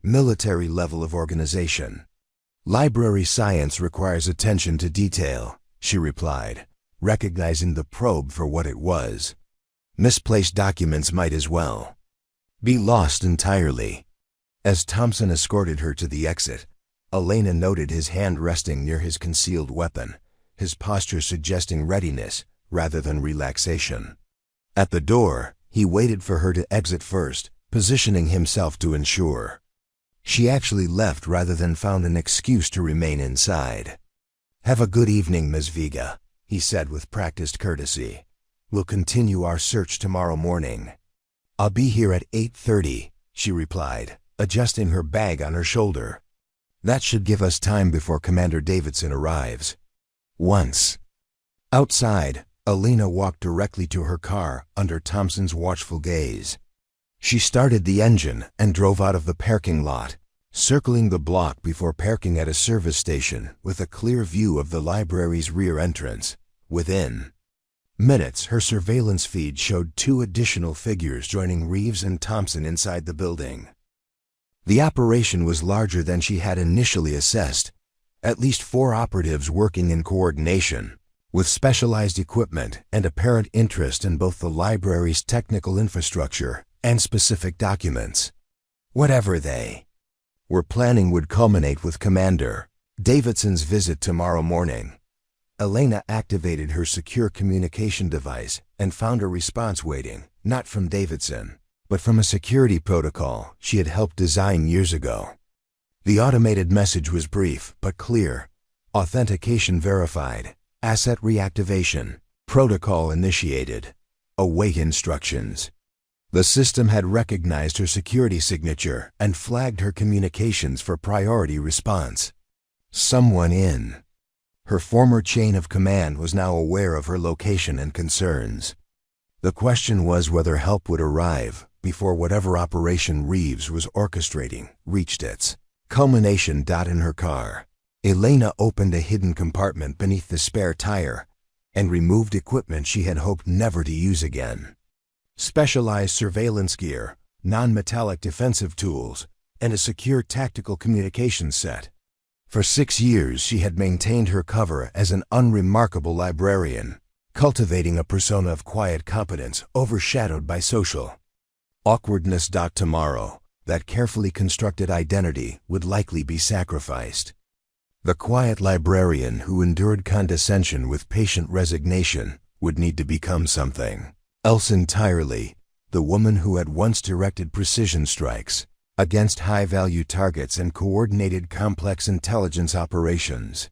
Military level of organization. Library science requires attention to detail, she replied, recognizing the probe for what it was. Misplaced documents might as well be lost entirely. As Thompson escorted her to the exit, Elena noted his hand resting near his concealed weapon, his posture suggesting readiness rather than relaxation. At the door, he waited for her to exit first, positioning himself to ensure she actually left rather than found an excuse to remain inside. Have a good evening, Ms. Vega, he said with practiced courtesy. We'll continue our search tomorrow morning. I'll be here at 8:30, she replied, adjusting her bag on her shoulder. That should give us time before Commander Davidson arrives. Once outside, Elena walked directly to her car under Thompson's watchful gaze. She started the engine and drove out of the parking lot, circling the block before parking at a service station with a clear view of the library's rear entrance. Within minutes, her surveillance feed showed 2 additional figures joining Reeves and Thompson inside the building. The operation was larger than she had initially assessed. At least 4 operatives working in coordination, with specialized equipment and apparent interest in both the library's technical infrastructure and specific documents. Whatever they were planning would culminate with Commander Davidson's visit tomorrow morning. Elena activated her secure communication device and found a response waiting, not from Davidson, but from a security protocol she had helped design years ago. The automated message was brief but clear. Authentication verified. Asset reactivation. Protocol initiated. Await instructions. The system had recognized her security signature and flagged her communications for priority response. Someone in her former chain of command was now aware of her location and concerns. The question was whether help would arrive before whatever operation Reeves was orchestrating reached its culmination. In her car, Elena opened a hidden compartment beneath the spare tire and removed equipment she had hoped never to use again. Specialized surveillance gear, non-metallic defensive tools, and a secure tactical communications set. For 6 years she had maintained her cover as an unremarkable librarian, cultivating a persona of quiet competence overshadowed by social awkwardness. Tomorrow, that carefully constructed identity would likely be sacrificed. The quiet librarian who endured condescension with patient resignation would need to become something else entirely, the woman who had once directed precision strikes against high-value targets and coordinated complex intelligence operations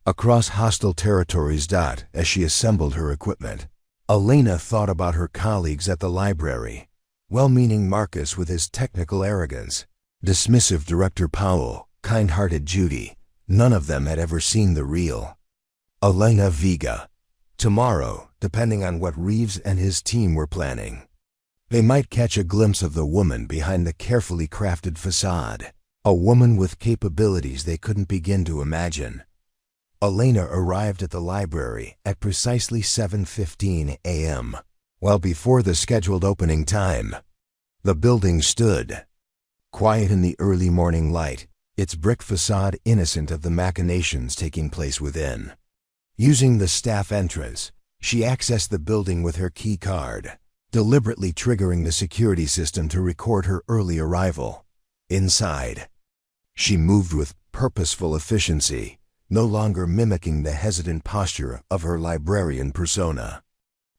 across hostile territories. As she assembled her equipment, Elena thought about her colleagues at the library. Well-meaning Marcus with his technical arrogance, dismissive Director Powell, kind-hearted Judy. None of them had ever seen the real Elena Vega. Tomorrow, depending on what Reeves and his team were planning, they might catch a glimpse of the woman behind the carefully crafted facade, a woman with capabilities they couldn't begin to imagine. Elena arrived at the library at precisely 7:15 a.m., well before the scheduled opening time. The building stood quiet in the early morning light, its brick facade innocent of the machinations taking place within. Using the staff entrance, she accessed the building with her key card, deliberately triggering the security system to record her early arrival. Inside, she moved with purposeful efficiency, no longer mimicking the hesitant posture of her librarian persona.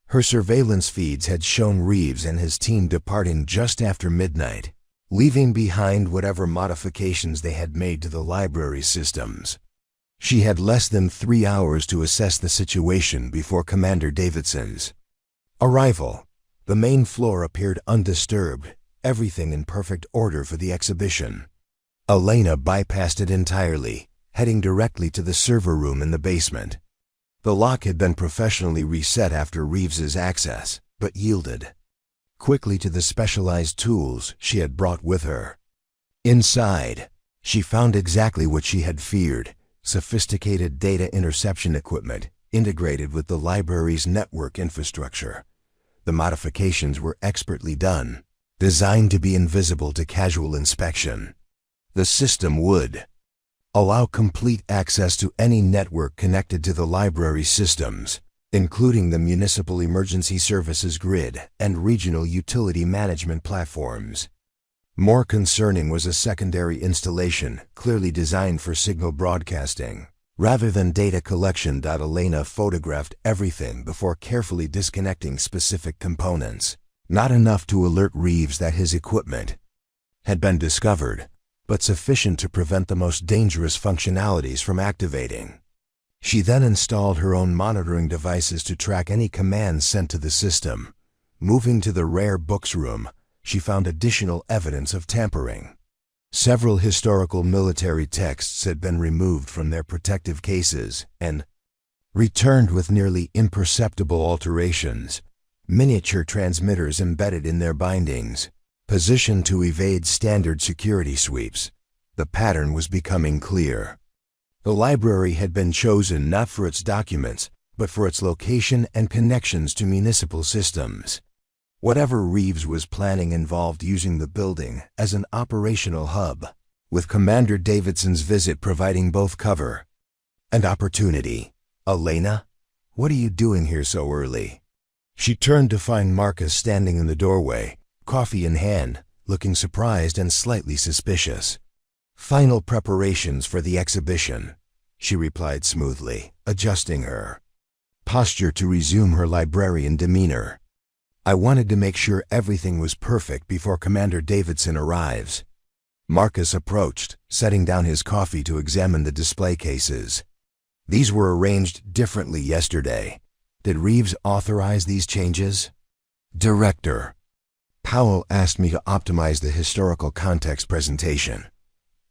Her surveillance feeds had shown Reeves and his team departing just after midnight, leaving behind whatever modifications they had made to the library's systems. She had less than 3 hours to assess the situation before Commander Davidson's arrival. The main floor appeared undisturbed, everything in perfect order for the exhibition. Elena bypassed it entirely, heading directly to the server room in the basement. The lock had been professionally reset after Reeves's access, but yielded quickly to the specialized tools she had brought with her. Inside, she found exactly what she had feared: sophisticated data interception equipment integrated with the library's network infrastructure. The modifications were expertly done, designed to be invisible to casual inspection. The system would allow complete access to any network connected to the library's systems, including the Municipal Emergency Services Grid and regional utility management platforms. More concerning was a secondary installation clearly designed for signal broadcasting, rather than data collection. Elena photographed everything before carefully disconnecting specific components. Not enough to alert Reeves that his equipment had been discovered, but sufficient to prevent the most dangerous functionalities from activating. She then installed her own monitoring devices to track any commands sent to the system. Moving to the rare books room, she found additional evidence of tampering. Several historical military texts had been removed from their protective cases and returned with nearly imperceptible alterations. Miniature transmitters embedded in their bindings, positioned to evade standard security sweeps. The pattern was becoming clear. The library had been chosen not for its documents, but for its location and connections to municipal systems. Whatever Reeves was planning involved using the building as an operational hub, with Commander Davidson's visit providing both cover and opportunity. "Elena, what are you doing here so early?" She turned to find Marcus standing in the doorway, coffee in hand, looking surprised and slightly suspicious. "Final preparations for the exhibition," she replied smoothly, adjusting her posture to resume her librarian demeanor. "I wanted to make sure everything was perfect before Commander Davidson arrives." Marcus approached, setting down his coffee to examine the display cases. "These were arranged differently yesterday. Did Reeves authorize these changes?" "Director, Powell asked me to optimize the historical context presentation,"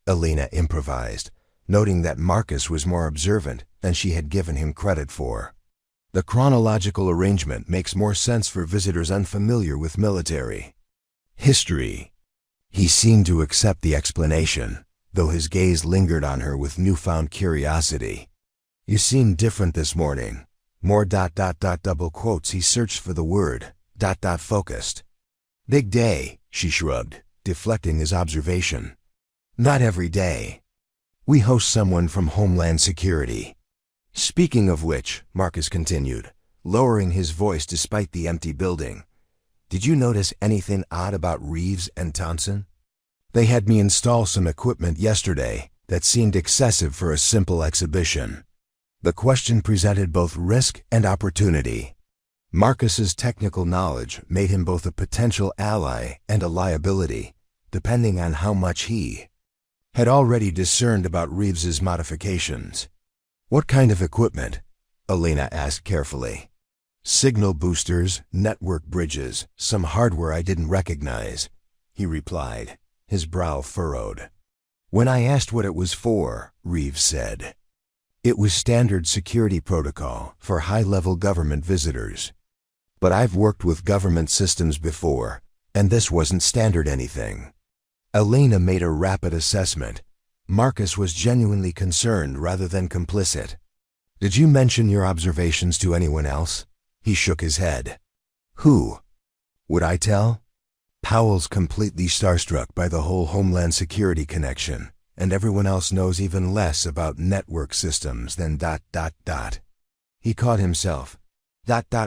Elena improvised, noting that Marcus was more observant than she had given him credit for. "The chronological arrangement makes more sense for visitors unfamiliar with military history." He seemed to accept the explanation, though his gaze lingered on her with newfound curiosity. "You seem different this morning. More ... double quotes." He searched for the word, ... focused. "Big day," she shrugged, deflecting his observation. "Not every day. We host someone from Homeland Security." "Speaking of which," Marcus continued, lowering his voice despite the empty building, "did you notice anything odd about Reeves and Thompson? They had me install some equipment yesterday that seemed excessive for a simple exhibition." The question presented both risk and opportunity. Marcus's technical knowledge made him both a potential ally and a liability, depending on how much he had already discerned about Reeves's modifications. "What kind of equipment?" Elena asked carefully. "Signal boosters, network bridges, some hardware I didn't recognize," he replied, his brow furrowed. "When I asked what it was for," Reeves said, "it was standard security protocol for high-level government visitors. But I've worked with government systems before, and this wasn't standard anything." Elena made a rapid assessment. Marcus was genuinely concerned rather than complicit. "Did you mention your observations to anyone else?" He shook his head. "Who? Would I tell?" "Powell's completely starstruck by the whole Homeland Security connection, and everyone else knows even less about network systems than ... He caught himself. ...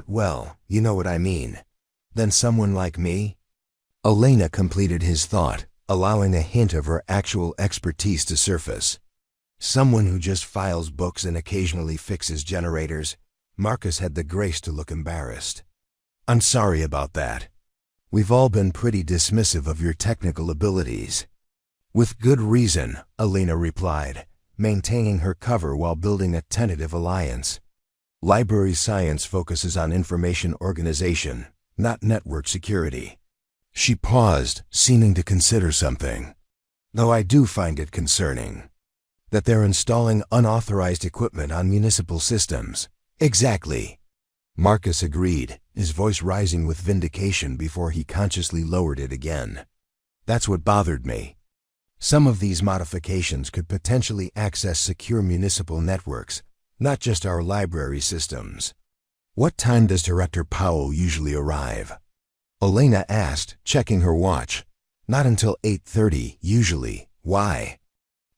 Well, you know what I mean. Then someone like me?" Elena completed his thought, allowing a hint of her actual expertise to surface. "Someone who just files books and occasionally fixes generators." Marcus had the grace to look embarrassed. "I'm sorry about that. We've all been pretty dismissive of your technical abilities." "With good reason," Elena replied, maintaining her cover while building a tentative alliance. "Library science focuses on information organization, not network security." She paused, seeming to consider something. "Though I do find it concerning that they're installing unauthorized equipment on municipal systems." "Exactly," Marcus agreed, his voice rising with vindication before he consciously lowered it again. "That's what bothered me. Some of these modifications could potentially access secure municipal networks, not just our library systems." "What time does Director Powell usually arrive?" Elena asked, checking her watch. "Not until 8:30, usually. Why?"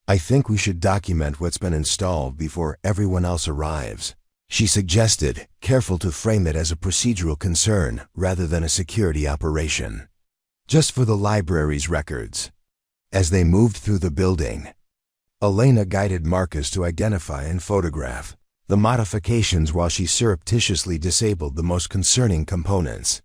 "I think we should document what's been installed before everyone else arrives," she suggested, careful to frame it as a procedural concern rather than a security operation. "Just for the library's records." As they moved through the building, Elena guided Marcus to identify and photograph the modifications while she surreptitiously disabled the most concerning components.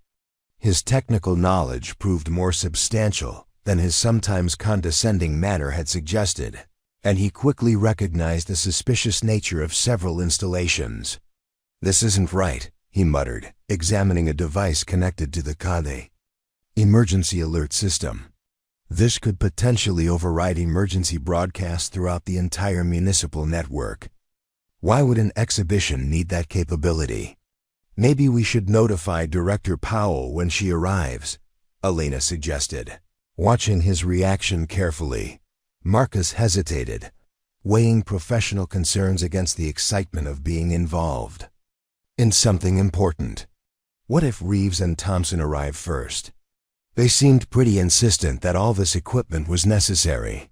His technical knowledge proved more substantial than his sometimes condescending manner had suggested. and he quickly recognized the suspicious nature of several installations. "This isn't right," he muttered, examining a device connected to the CADE emergency alert system. This could potentially override emergency broadcasts throughout the entire municipal network. Why would an exhibition need that capability? "Maybe we should notify Director Powell when she arrives," Elena suggested. Watching his reaction carefully, Marcus hesitated, weighing professional concerns against the excitement of being involved in something important. What if Reeves and Thompson arrive first? They seemed pretty insistent that all this equipment was necessary.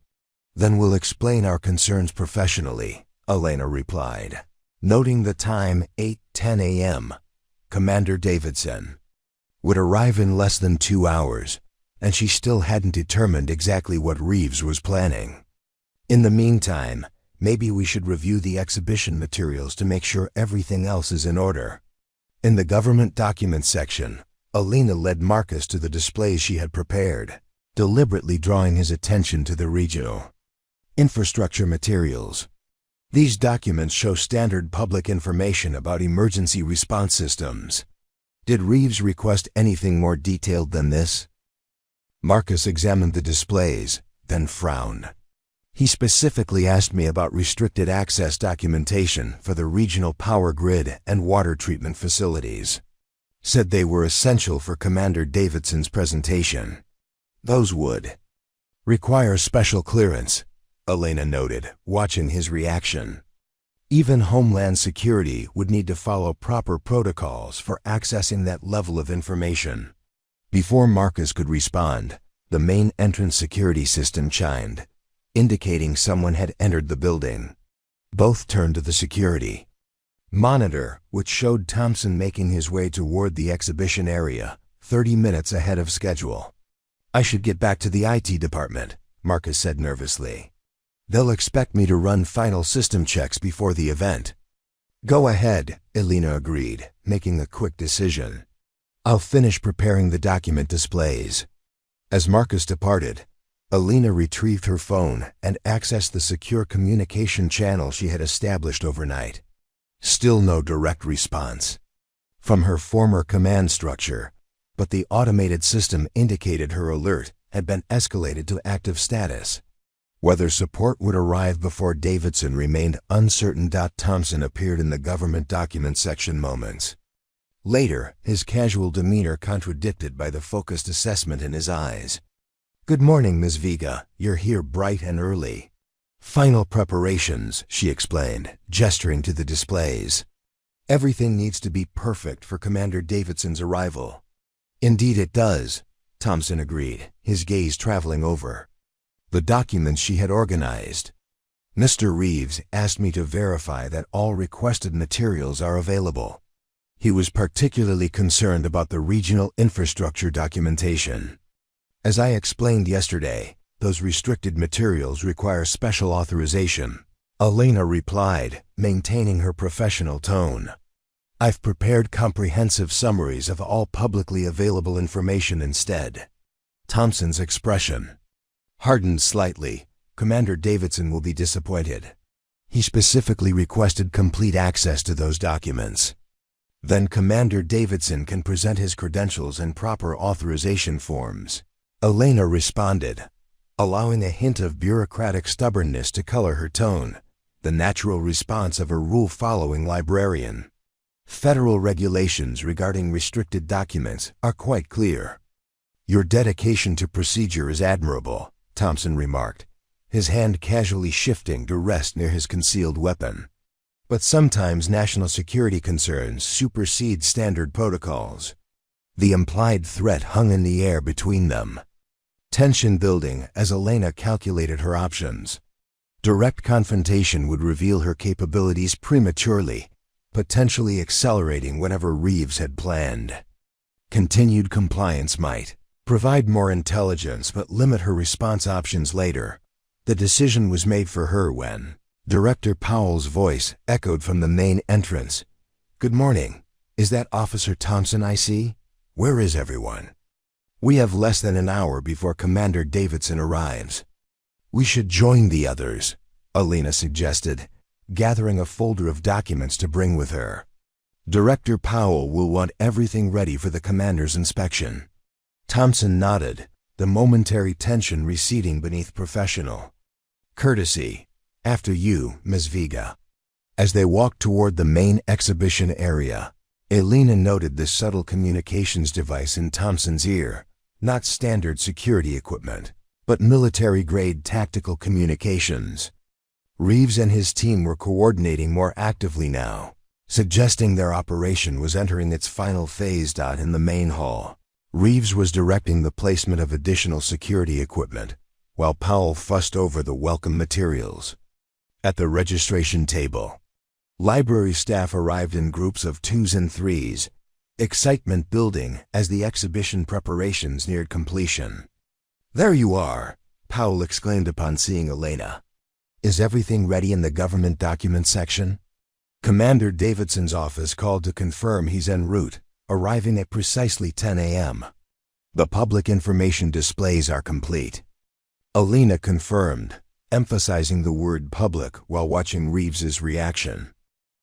"Then we'll explain our concerns professionally," Elena replied. Noting the time, 8:10 a.m., Commander Davidson would arrive in less than 2 hours, and she still hadn't determined exactly what Reeves was planning. "In the meantime, maybe we should review the exhibition materials to make sure everything else is in order." In the government documents section, Elena led Marcus to the displays she had prepared, deliberately drawing his attention to the regional infrastructure materials. These documents show standard public information about emergency response systems. Did Reeves request anything more detailed than this? Marcus examined the displays, then frowned. "He specifically asked me about restricted access documentation for the regional power grid and water treatment facilities. Said they were essential for Commander Davidson's presentation. Those would require special clearance," Elena noted, watching his reaction. "Even Homeland Security would need to follow proper protocols for accessing that level of information." Before Marcus could respond, the main entrance security system chimed, indicating someone had entered the building. Both turned to the security monitor, which showed Thompson making his way toward the exhibition area, 30 minutes ahead of schedule. "I should get back to the IT department," Marcus said nervously. "They'll expect me to run final system checks before the event." "Go ahead," Elena agreed, making a quick decision. "I'll finish preparing the document displays." As Marcus departed, Elena retrieved her phone and accessed the secure communication channel she had established overnight. Still no direct response from her former command structure, but the automated system indicated her alert had been escalated to active status. Whether support would arrive before Davidson remained uncertain. Thompson appeared in the government document section moments later, his casual demeanor contradicted by the focused assessment in his eyes. "Good morning, Ms. Vega. You're here bright and early." "Final preparations," she explained, gesturing to the displays. "Everything needs to be perfect for Commander Davidson's arrival." "Indeed it does," Thompson agreed, his gaze traveling over the documents she had organized. "Mr. Reeves asked me to verify that all requested materials are available. He was particularly concerned about the regional infrastructure documentation. As I explained yesterday, those restricted materials require special authorization," Elena replied, maintaining her professional tone. "I've prepared comprehensive summaries of all publicly available information instead." Thompson's expression hardened slightly. Commander Davidson will be disappointed. He specifically requested complete access to those documents. Then Commander Davidson can present his credentials and proper authorization forms, Elena responded, allowing a hint of bureaucratic stubbornness to color her tone, the natural response of a rule-following librarian. "Federal regulations regarding restricted documents are quite clear." "Your dedication to procedure is admirable," Thompson remarked, his hand casually shifting to rest near his concealed weapon. "But sometimes national security concerns supersede standard protocols." The implied threat hung in the air between them, tension building as Elena calculated her options. Direct confrontation would reveal her capabilities prematurely, potentially accelerating whatever Reeves had planned. Continued compliance might provide more intelligence but limit her response options later. The decision was made for her when Director Powell's voice echoed from the main entrance. "Good morning. Is that Officer Thompson I see? Where is everyone? We have less than an hour before Commander Davidson arrives." "We should join the others," Elena suggested, gathering a folder of documents to bring with her. Director Powell will want everything ready for the commander's inspection. Thompson nodded, the momentary tension receding beneath professional courtesy. After you, Ms. Vega. As they walked toward the main exhibition area, Elena noted the subtle communications device in Thompson's ear, not standard security equipment, but military-grade tactical communications. Reeves and his team were coordinating more actively now, suggesting their operation was entering its final phase. In the main hall, Reeves was directing the placement of additional security equipment, while Powell fussed over the welcome materials. At the registration table, library staff arrived in groups of 2s and 3s, excitement building as the exhibition preparations neared completion. "There you are," Powell exclaimed upon seeing Elena. "Is everything ready in the government documents section?" Commander Davidson's office called to confirm he's en route, arriving at precisely 10 a.m. "The public information displays are complete," Elena confirmed, emphasizing the word public while watching Reeves's reaction.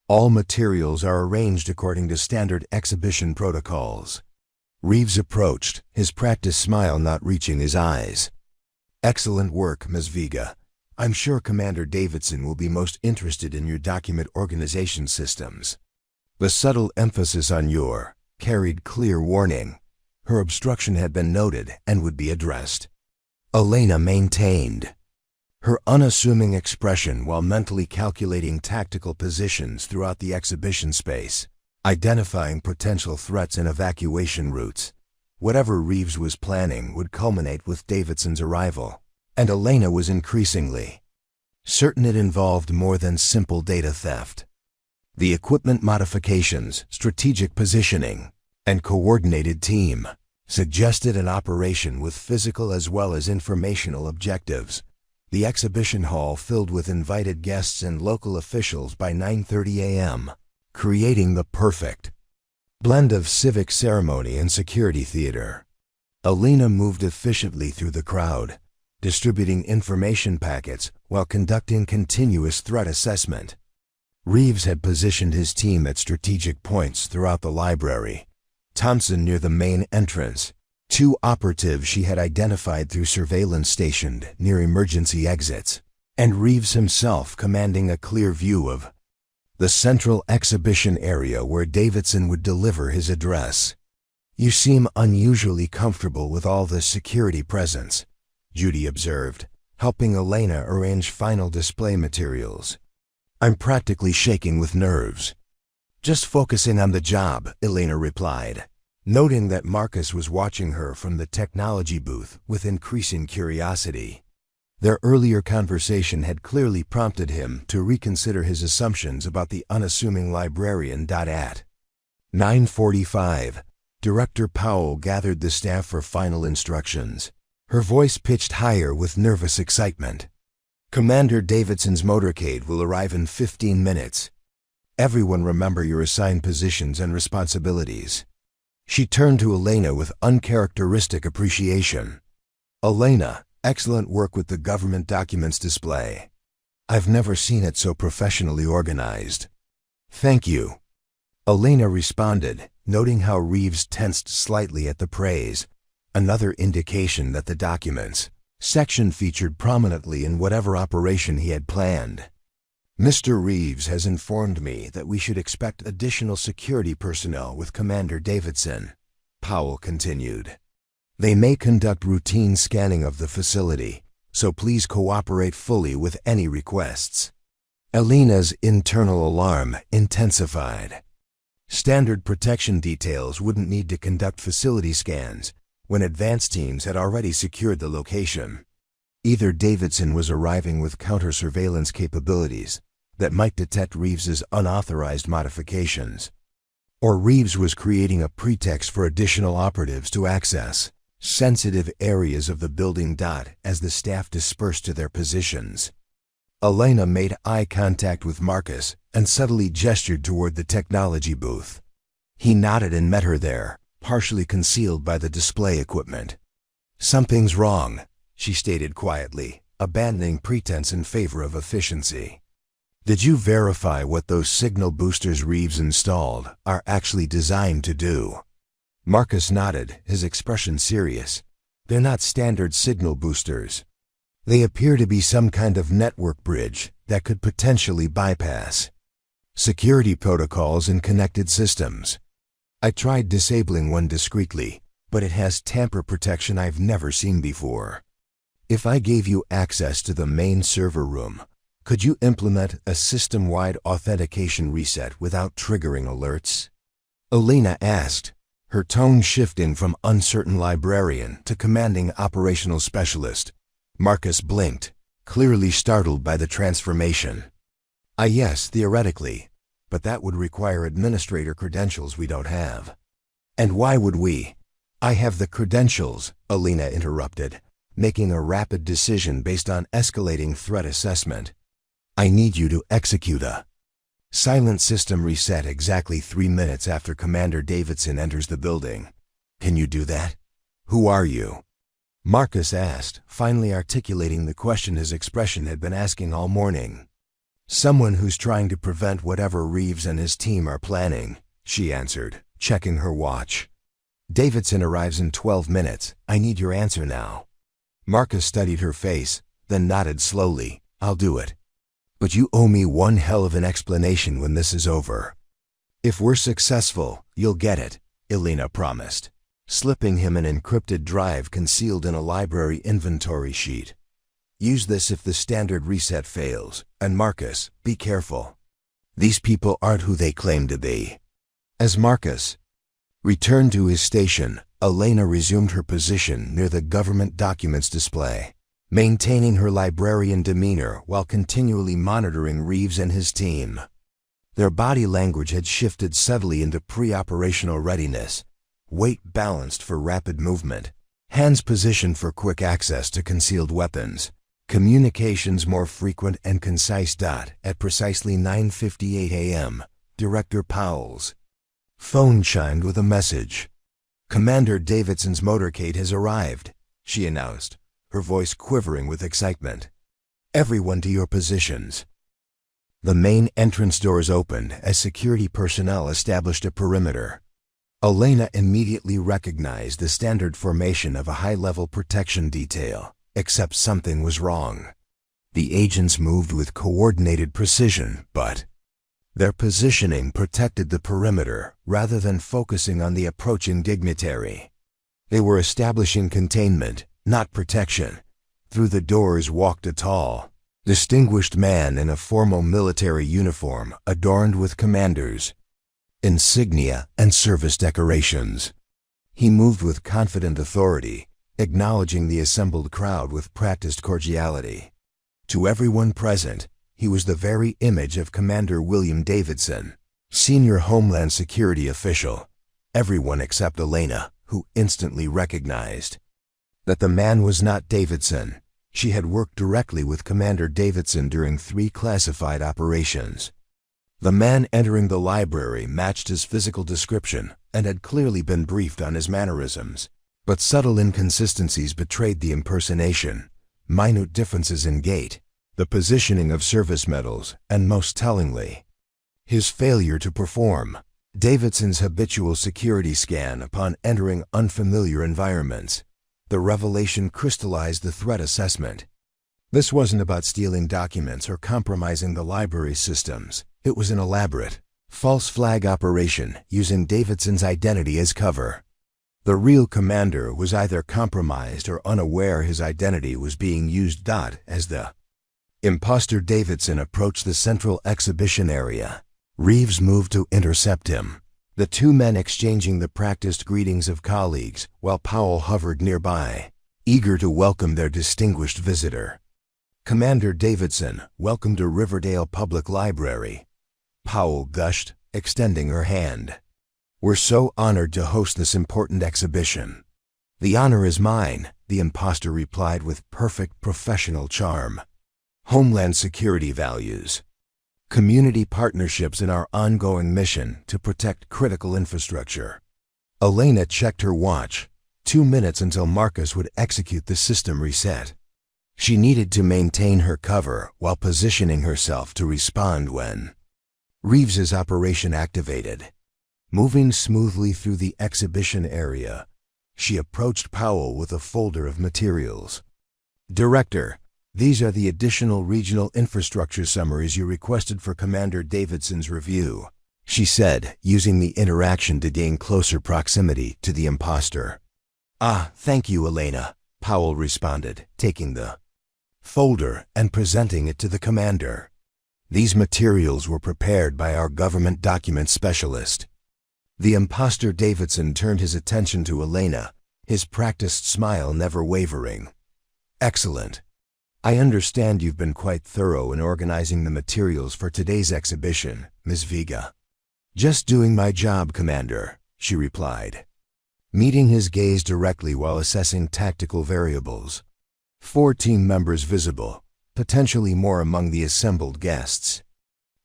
"All materials are arranged according to standard exhibition protocols." Reeves approached, his practiced smile not reaching his eyes. "Excellent work, Ms. Vega. I'm sure Commander Davidson will be most interested in your document organization systems." The subtle emphasis on your carried clear warning. Her obstruction had been noted and would be addressed. Elena maintained her unassuming expression while mentally calculating tactical positions throughout the exhibition space, identifying potential threats and evacuation routes. Whatever Reeves was planning would culminate with Davidson's arrival, and Elena was increasingly certain it involved more than simple data theft. The equipment modifications, strategic positioning, and coordinated team suggested an operation with physical as well as informational objectives. The exhibition hall filled with invited guests and local officials by 9:30 a.m., creating the perfect blend of civic ceremony and security theater. Elena moved efficiently through the crowd, distributing information packets while conducting continuous threat assessment. Reeves had positioned his team at strategic points throughout the library. Thompson near the main entrance, 2 operatives she had identified through surveillance stationed near emergency exits, and Reeves himself commanding a clear view of the central exhibition area where Davidson would deliver his address. "You seem unusually comfortable with all this security presence," Judy observed, helping Elena arrange final display materials. "I'm practically shaking with nerves." "Just focusing on the job," Elena replied, noting that Marcus was watching her from the technology booth with increasing curiosity. Their earlier conversation had clearly prompted him to reconsider his assumptions about the unassuming librarian. At 9:45, Director Powell gathered the staff for final instructions, her voice pitched higher with nervous excitement. "Commander Davidson's motorcade will arrive in 15 minutes. Everyone remember your assigned positions and responsibilities." She turned to Elena with uncharacteristic appreciation. "Elena, excellent work with the government documents display. I've never seen it so professionally organized." "Thank you," Elena responded, noting how Reeves tensed slightly at the praise, another indication that the documents section featured prominently in whatever operation he had planned. "Mr. Reeves has informed me that we should expect additional security personnel with Commander Davidson," Powell continued. "They may conduct routine scanning of the facility, so please cooperate fully with any requests." Elena's internal alarm intensified. Standard protection details wouldn't need to conduct facility scans when advance teams had already secured the location. Either Davidson was arriving with counter-surveillance capabilities that might detect Reeves's unauthorized modifications, or Reeves was creating a pretext for additional operatives to access sensitive areas of the building. As the staff dispersed to their positions, Elena made eye contact with Marcus and subtly gestured toward the technology booth. He nodded and met her there, partially concealed by the display equipment. "Something's wrong," she stated quietly, abandoning pretense in favor of efficiency. Did you verify what those signal boosters Reeves installed are actually designed to do? Marcus nodded, his expression serious. They're not standard signal boosters. They appear to be some kind of network bridge that could potentially bypass security protocols and connected systems. I tried disabling one discreetly, but it has tamper protection I've never seen before. If I gave you access to the main server room, could you implement a system-wide authentication reset without triggering alerts? Elena asked, her tone shifting from uncertain librarian to commanding operational specialist. Marcus blinked, clearly startled by the transformation. Yes, theoretically, but that would require administrator credentials we don't have. And why would we? I have the credentials, Elena interrupted, making a rapid decision based on escalating threat assessment. I need you to execute a silent system reset exactly 3 minutes after Commander Davidson enters the building. Can you do that? Who are you? Marcus asked, finally articulating the question his expression had been asking all morning. Someone who's trying to prevent whatever Reeves and his team are planning, she answered, checking her watch. Davidson arrives in 12 minutes. I need your answer now. Marcus studied her face, then nodded slowly. I'll do it. But you owe me one hell of an explanation when this is over. If we're successful, you'll get it, Elena promised, slipping him an encrypted drive concealed in a library inventory sheet. Use this if the standard reset fails, and Marcus, be careful. These people aren't who they claim to be. As Marcus returned to his station, Elena resumed her position near the government documents display, maintaining her librarian demeanor while continually monitoring Reeves and his team. Their body language had shifted subtly into pre-operational readiness, weight balanced for rapid movement, hands positioned for quick access to concealed weapons, communications more frequent and concise. At precisely 9:58 a.m., Director Powell's phone chimed with a message. Commander Davidson's motorcade has arrived, she announced, her voice quivering with excitement. Everyone to your positions. The main entrance doors opened as security personnel established a perimeter. Elena immediately recognized the standard formation of a high-level protection detail, except something was wrong. The agents moved with coordinated precision, but their positioning protected the perimeter rather than focusing on the approaching dignitary. They were establishing containment, not protection. Through the doors walked a tall, distinguished man in a formal military uniform adorned with commander's insignia and service decorations. He moved with confident authority, acknowledging the assembled crowd with practiced cordiality. To everyone present, he was the very image of Commander William Davidson, senior Homeland Security official. Everyone except Elena, who instantly recognized that the man was not Davidson. She had worked directly with Commander Davidson during 3 classified operations. The man entering the library matched his physical description and had clearly been briefed on his mannerisms, but subtle inconsistencies betrayed the impersonation, minute differences in gait, the positioning of service medals, and most tellingly, his failure to perform Davidson's habitual security scan upon entering unfamiliar environments. The revelation crystallized the threat assessment. This wasn't about stealing documents or compromising the library systems. It was an elaborate, false flag operation using Davidson's identity as cover. The real commander was either compromised or unaware his identity was being used. As the impostor Davidson approached the central exhibition area, Reeves moved to intercept him, the 2 men exchanging the practiced greetings of colleagues while Powell hovered nearby, eager to welcome their distinguished visitor. Commander Davidson, welcome to Riverdale Public Library, Powell gushed, extending her hand. We're so honored to host this important exhibition. The honor is mine, the impostor replied with perfect professional charm. Homeland Security values community partnerships in our ongoing mission to protect critical infrastructure. Elena checked her watch. 2 minutes until Marcus would execute the system reset. She needed to maintain her cover while positioning herself to respond when Reeves's operation activated. Moving smoothly through the exhibition area, she approached Powell with a folder of materials. "Director, these are the additional regional infrastructure summaries you requested for Commander Davidson's review," she said, using the interaction to gain closer proximity to the impostor. "Ah, thank you, Elena," Powell responded, taking the folder and presenting it to the commander. "These materials were prepared by our government document specialist." The impostor Davidson turned his attention to Elena, his practiced smile never wavering. "Excellent. I understand you've been quite thorough in organizing the materials for today's exhibition, Ms. Vega." "Just doing my job, Commander," she replied, meeting his gaze directly while assessing tactical variables. 4 team members visible, potentially more among the assembled guests.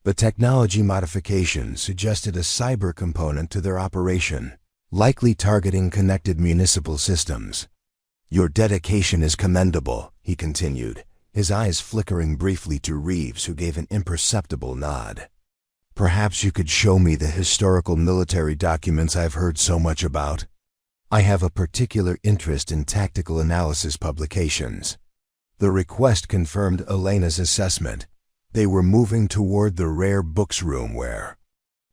The technology modification suggested a cyber component to their operation, likely targeting connected municipal systems. "Your dedication is commendable," he continued, his eyes flickering briefly to Reeves, who gave an imperceptible nod. "Perhaps you could show me the historical military documents I've heard so much about? I have a particular interest in tactical analysis publications." The request confirmed Elena's assessment. They were moving toward the rare books room where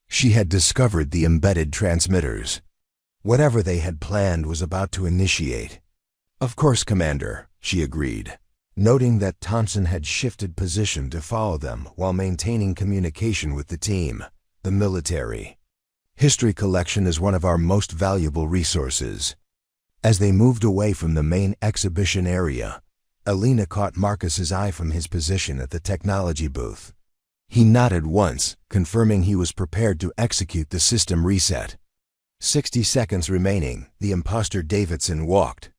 she had discovered the embedded transmitters. Whatever they had planned was about to initiate. "Of course, Commander," she agreed, noting that Thompson had shifted position to follow them while maintaining communication with the team. "The military history collection is one of our most valuable resources." As they moved away from the main exhibition area, Elena caught Marcus's eye from his position at the technology booth. He nodded once, confirming he was prepared to execute the system reset. 60 seconds remaining, the impostor Davidson walked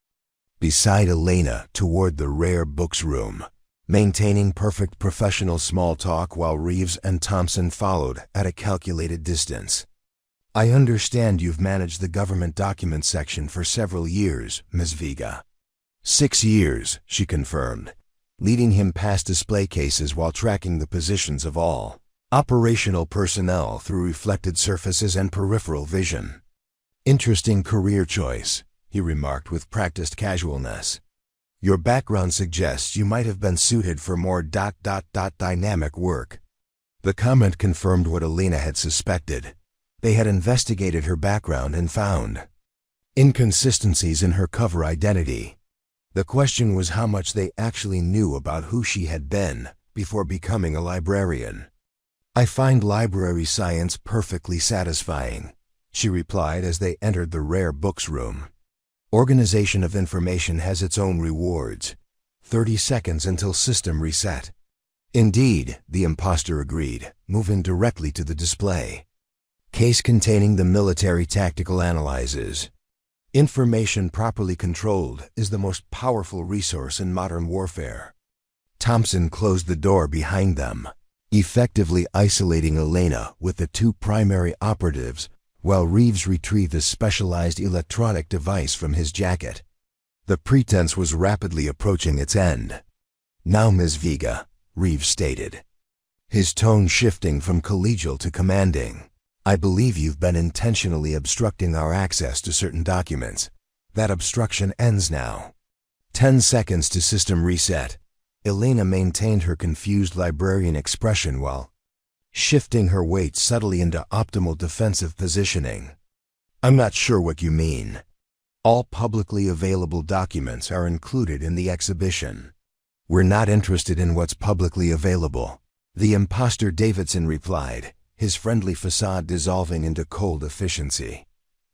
beside Elena toward the rare books room, maintaining perfect professional small talk while Reeves and Thompson followed at a calculated distance. "I understand you've managed the government documents section for several years, Ms. Vega." 6 years, she confirmed, leading him past display cases while tracking the positions of all operational personnel through reflected surfaces and peripheral vision. "Interesting career choice," he remarked with practiced casualness. "Your background suggests you might have been suited for more dynamic work." The comment confirmed what Elena had suspected. They had investigated her background and found inconsistencies in her cover identity. The question was how much they actually knew about who she had been before becoming a librarian. "I find library science perfectly satisfying," she replied as they entered the rare books room. "Organization of information has its own rewards. 30 seconds until system reset." "Indeed," the impostor agreed, moving directly to the display. Case containing the military tactical analyzes. "Information properly controlled is the most powerful resource in modern warfare." Thompson closed the door behind them, effectively isolating Elena with the 2 primary operatives while Reeves retrieved a specialized electronic device from his jacket. The pretense was rapidly approaching its end. "Now, Ms. Vega," Reeves stated, his tone shifting from collegial to commanding, "I believe you've been intentionally obstructing our access to certain documents. That obstruction ends now." 10 seconds to system reset. Elena maintained her confused librarian expression while shifting her weight subtly into optimal defensive positioning. "I'm not sure what you mean. All publicly available documents are included in the exhibition." "We're not interested in what's publicly available," the impostor Davidson replied, his friendly facade dissolving into cold efficiency.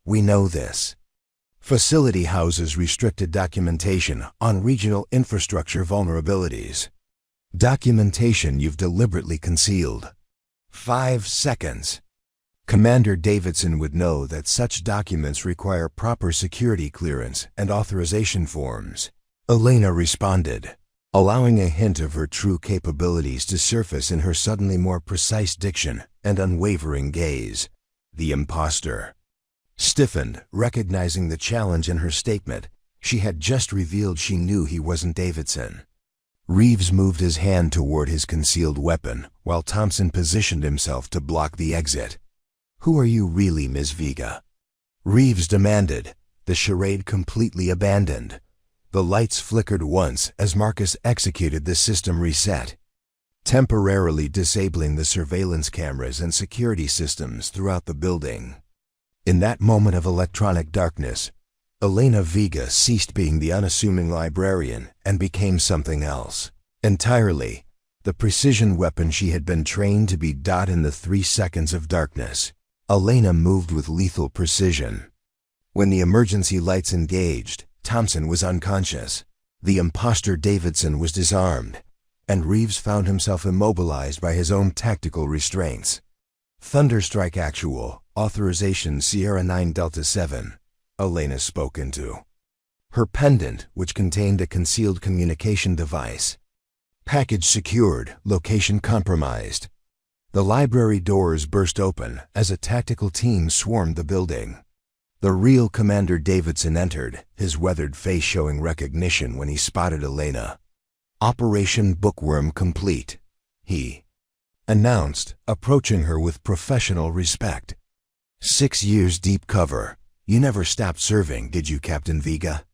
"We know this. Facility houses restricted documentation on regional infrastructure vulnerabilities. Documentation you've deliberately concealed." 5 seconds. Commander Davidson would know that such documents require proper security clearance and authorization forms. Elena responded, allowing a hint of her true capabilities to surface in her suddenly more precise diction and unwavering gaze. The impostor stiffened, recognizing the challenge in her statement. She had just revealed she knew he wasn't Davidson. Reeves moved his hand toward his concealed weapon, while Thompson positioned himself to block the exit. "Who are you really, Ms. Vega?" Reeves demanded, the charade completely abandoned. The lights flickered once as Marcus executed the system reset, temporarily disabling the surveillance cameras and security systems throughout the building. In that moment of electronic darkness, Elena Vega ceased being the unassuming librarian and became something else entirely, the precision weapon she had been trained to be. In the 3 seconds of darkness, Elena moved with lethal precision. When the emergency lights engaged, Thompson was unconscious, the impostor Davidson was disarmed, and Reeves found himself immobilized by his own tactical restraints. "Thunderstrike Actual, Authorization Sierra 9 Delta 7, Elena spoke into her pendant, which contained a concealed communication device. "Package secured, location compromised." The library doors burst open as a tactical team swarmed the building. The real Commander Davidson entered, his weathered face showing recognition when he spotted Elena. "Operation Bookworm complete," he announced, approaching her with professional respect. "6 years deep cover. You never stopped serving, did you, Captain Vega?"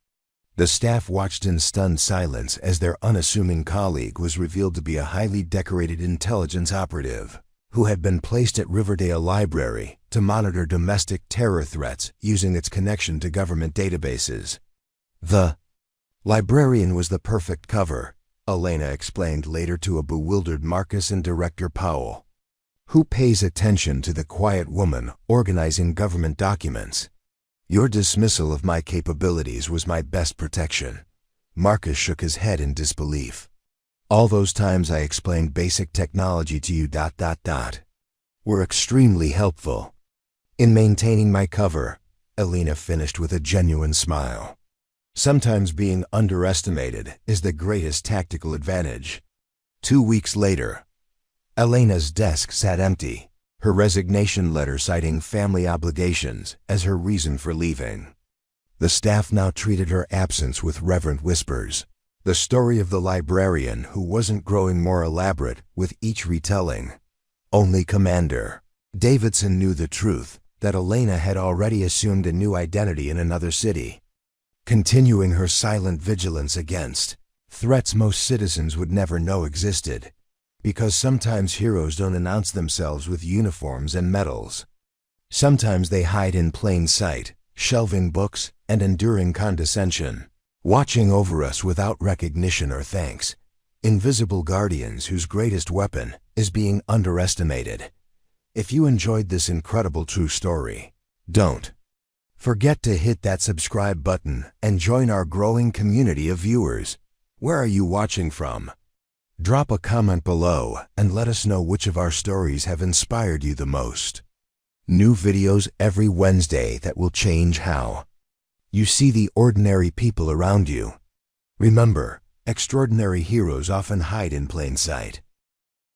The staff watched in stunned silence as their unassuming colleague was revealed to be a highly decorated intelligence operative who had been placed at Riverdale Library to monitor domestic terror threats using its connection to government databases. "The librarian was the perfect cover," Elena explained later to a bewildered Marcus and Director Powell. "Who pays attention to the quiet woman organizing government documents?" "Your dismissal of my capabilities was my best protection." Marcus shook his head in disbelief. "All those times I explained basic technology to you ... were extremely helpful in maintaining my cover," Elena finished with a genuine smile. "Sometimes being underestimated is the greatest tactical advantage." 2 weeks later, Elena's desk sat empty, her resignation letter citing family obligations as her reason for leaving. The staff now treated her absence with reverent whispers, the story of the librarian who wasn't growing more elaborate with each retelling. Only Commander Davidson knew the truth, that Elena had already assumed a new identity in another city, continuing her silent vigilance against threats most citizens would never know existed, because sometimes heroes don't announce themselves with uniforms and medals. Sometimes they hide in plain sight, shelving books and enduring condescension, watching over us without recognition or thanks. Invisible guardians whose greatest weapon is being underestimated. If you enjoyed this incredible true story, don't forget to hit that subscribe button and join our growing community of viewers. Where are you watching from? Drop a comment below and let us know which of our stories have inspired you the most. New videos every Wednesday that will change how you see the ordinary people around you. Remember, extraordinary heroes often hide in plain sight.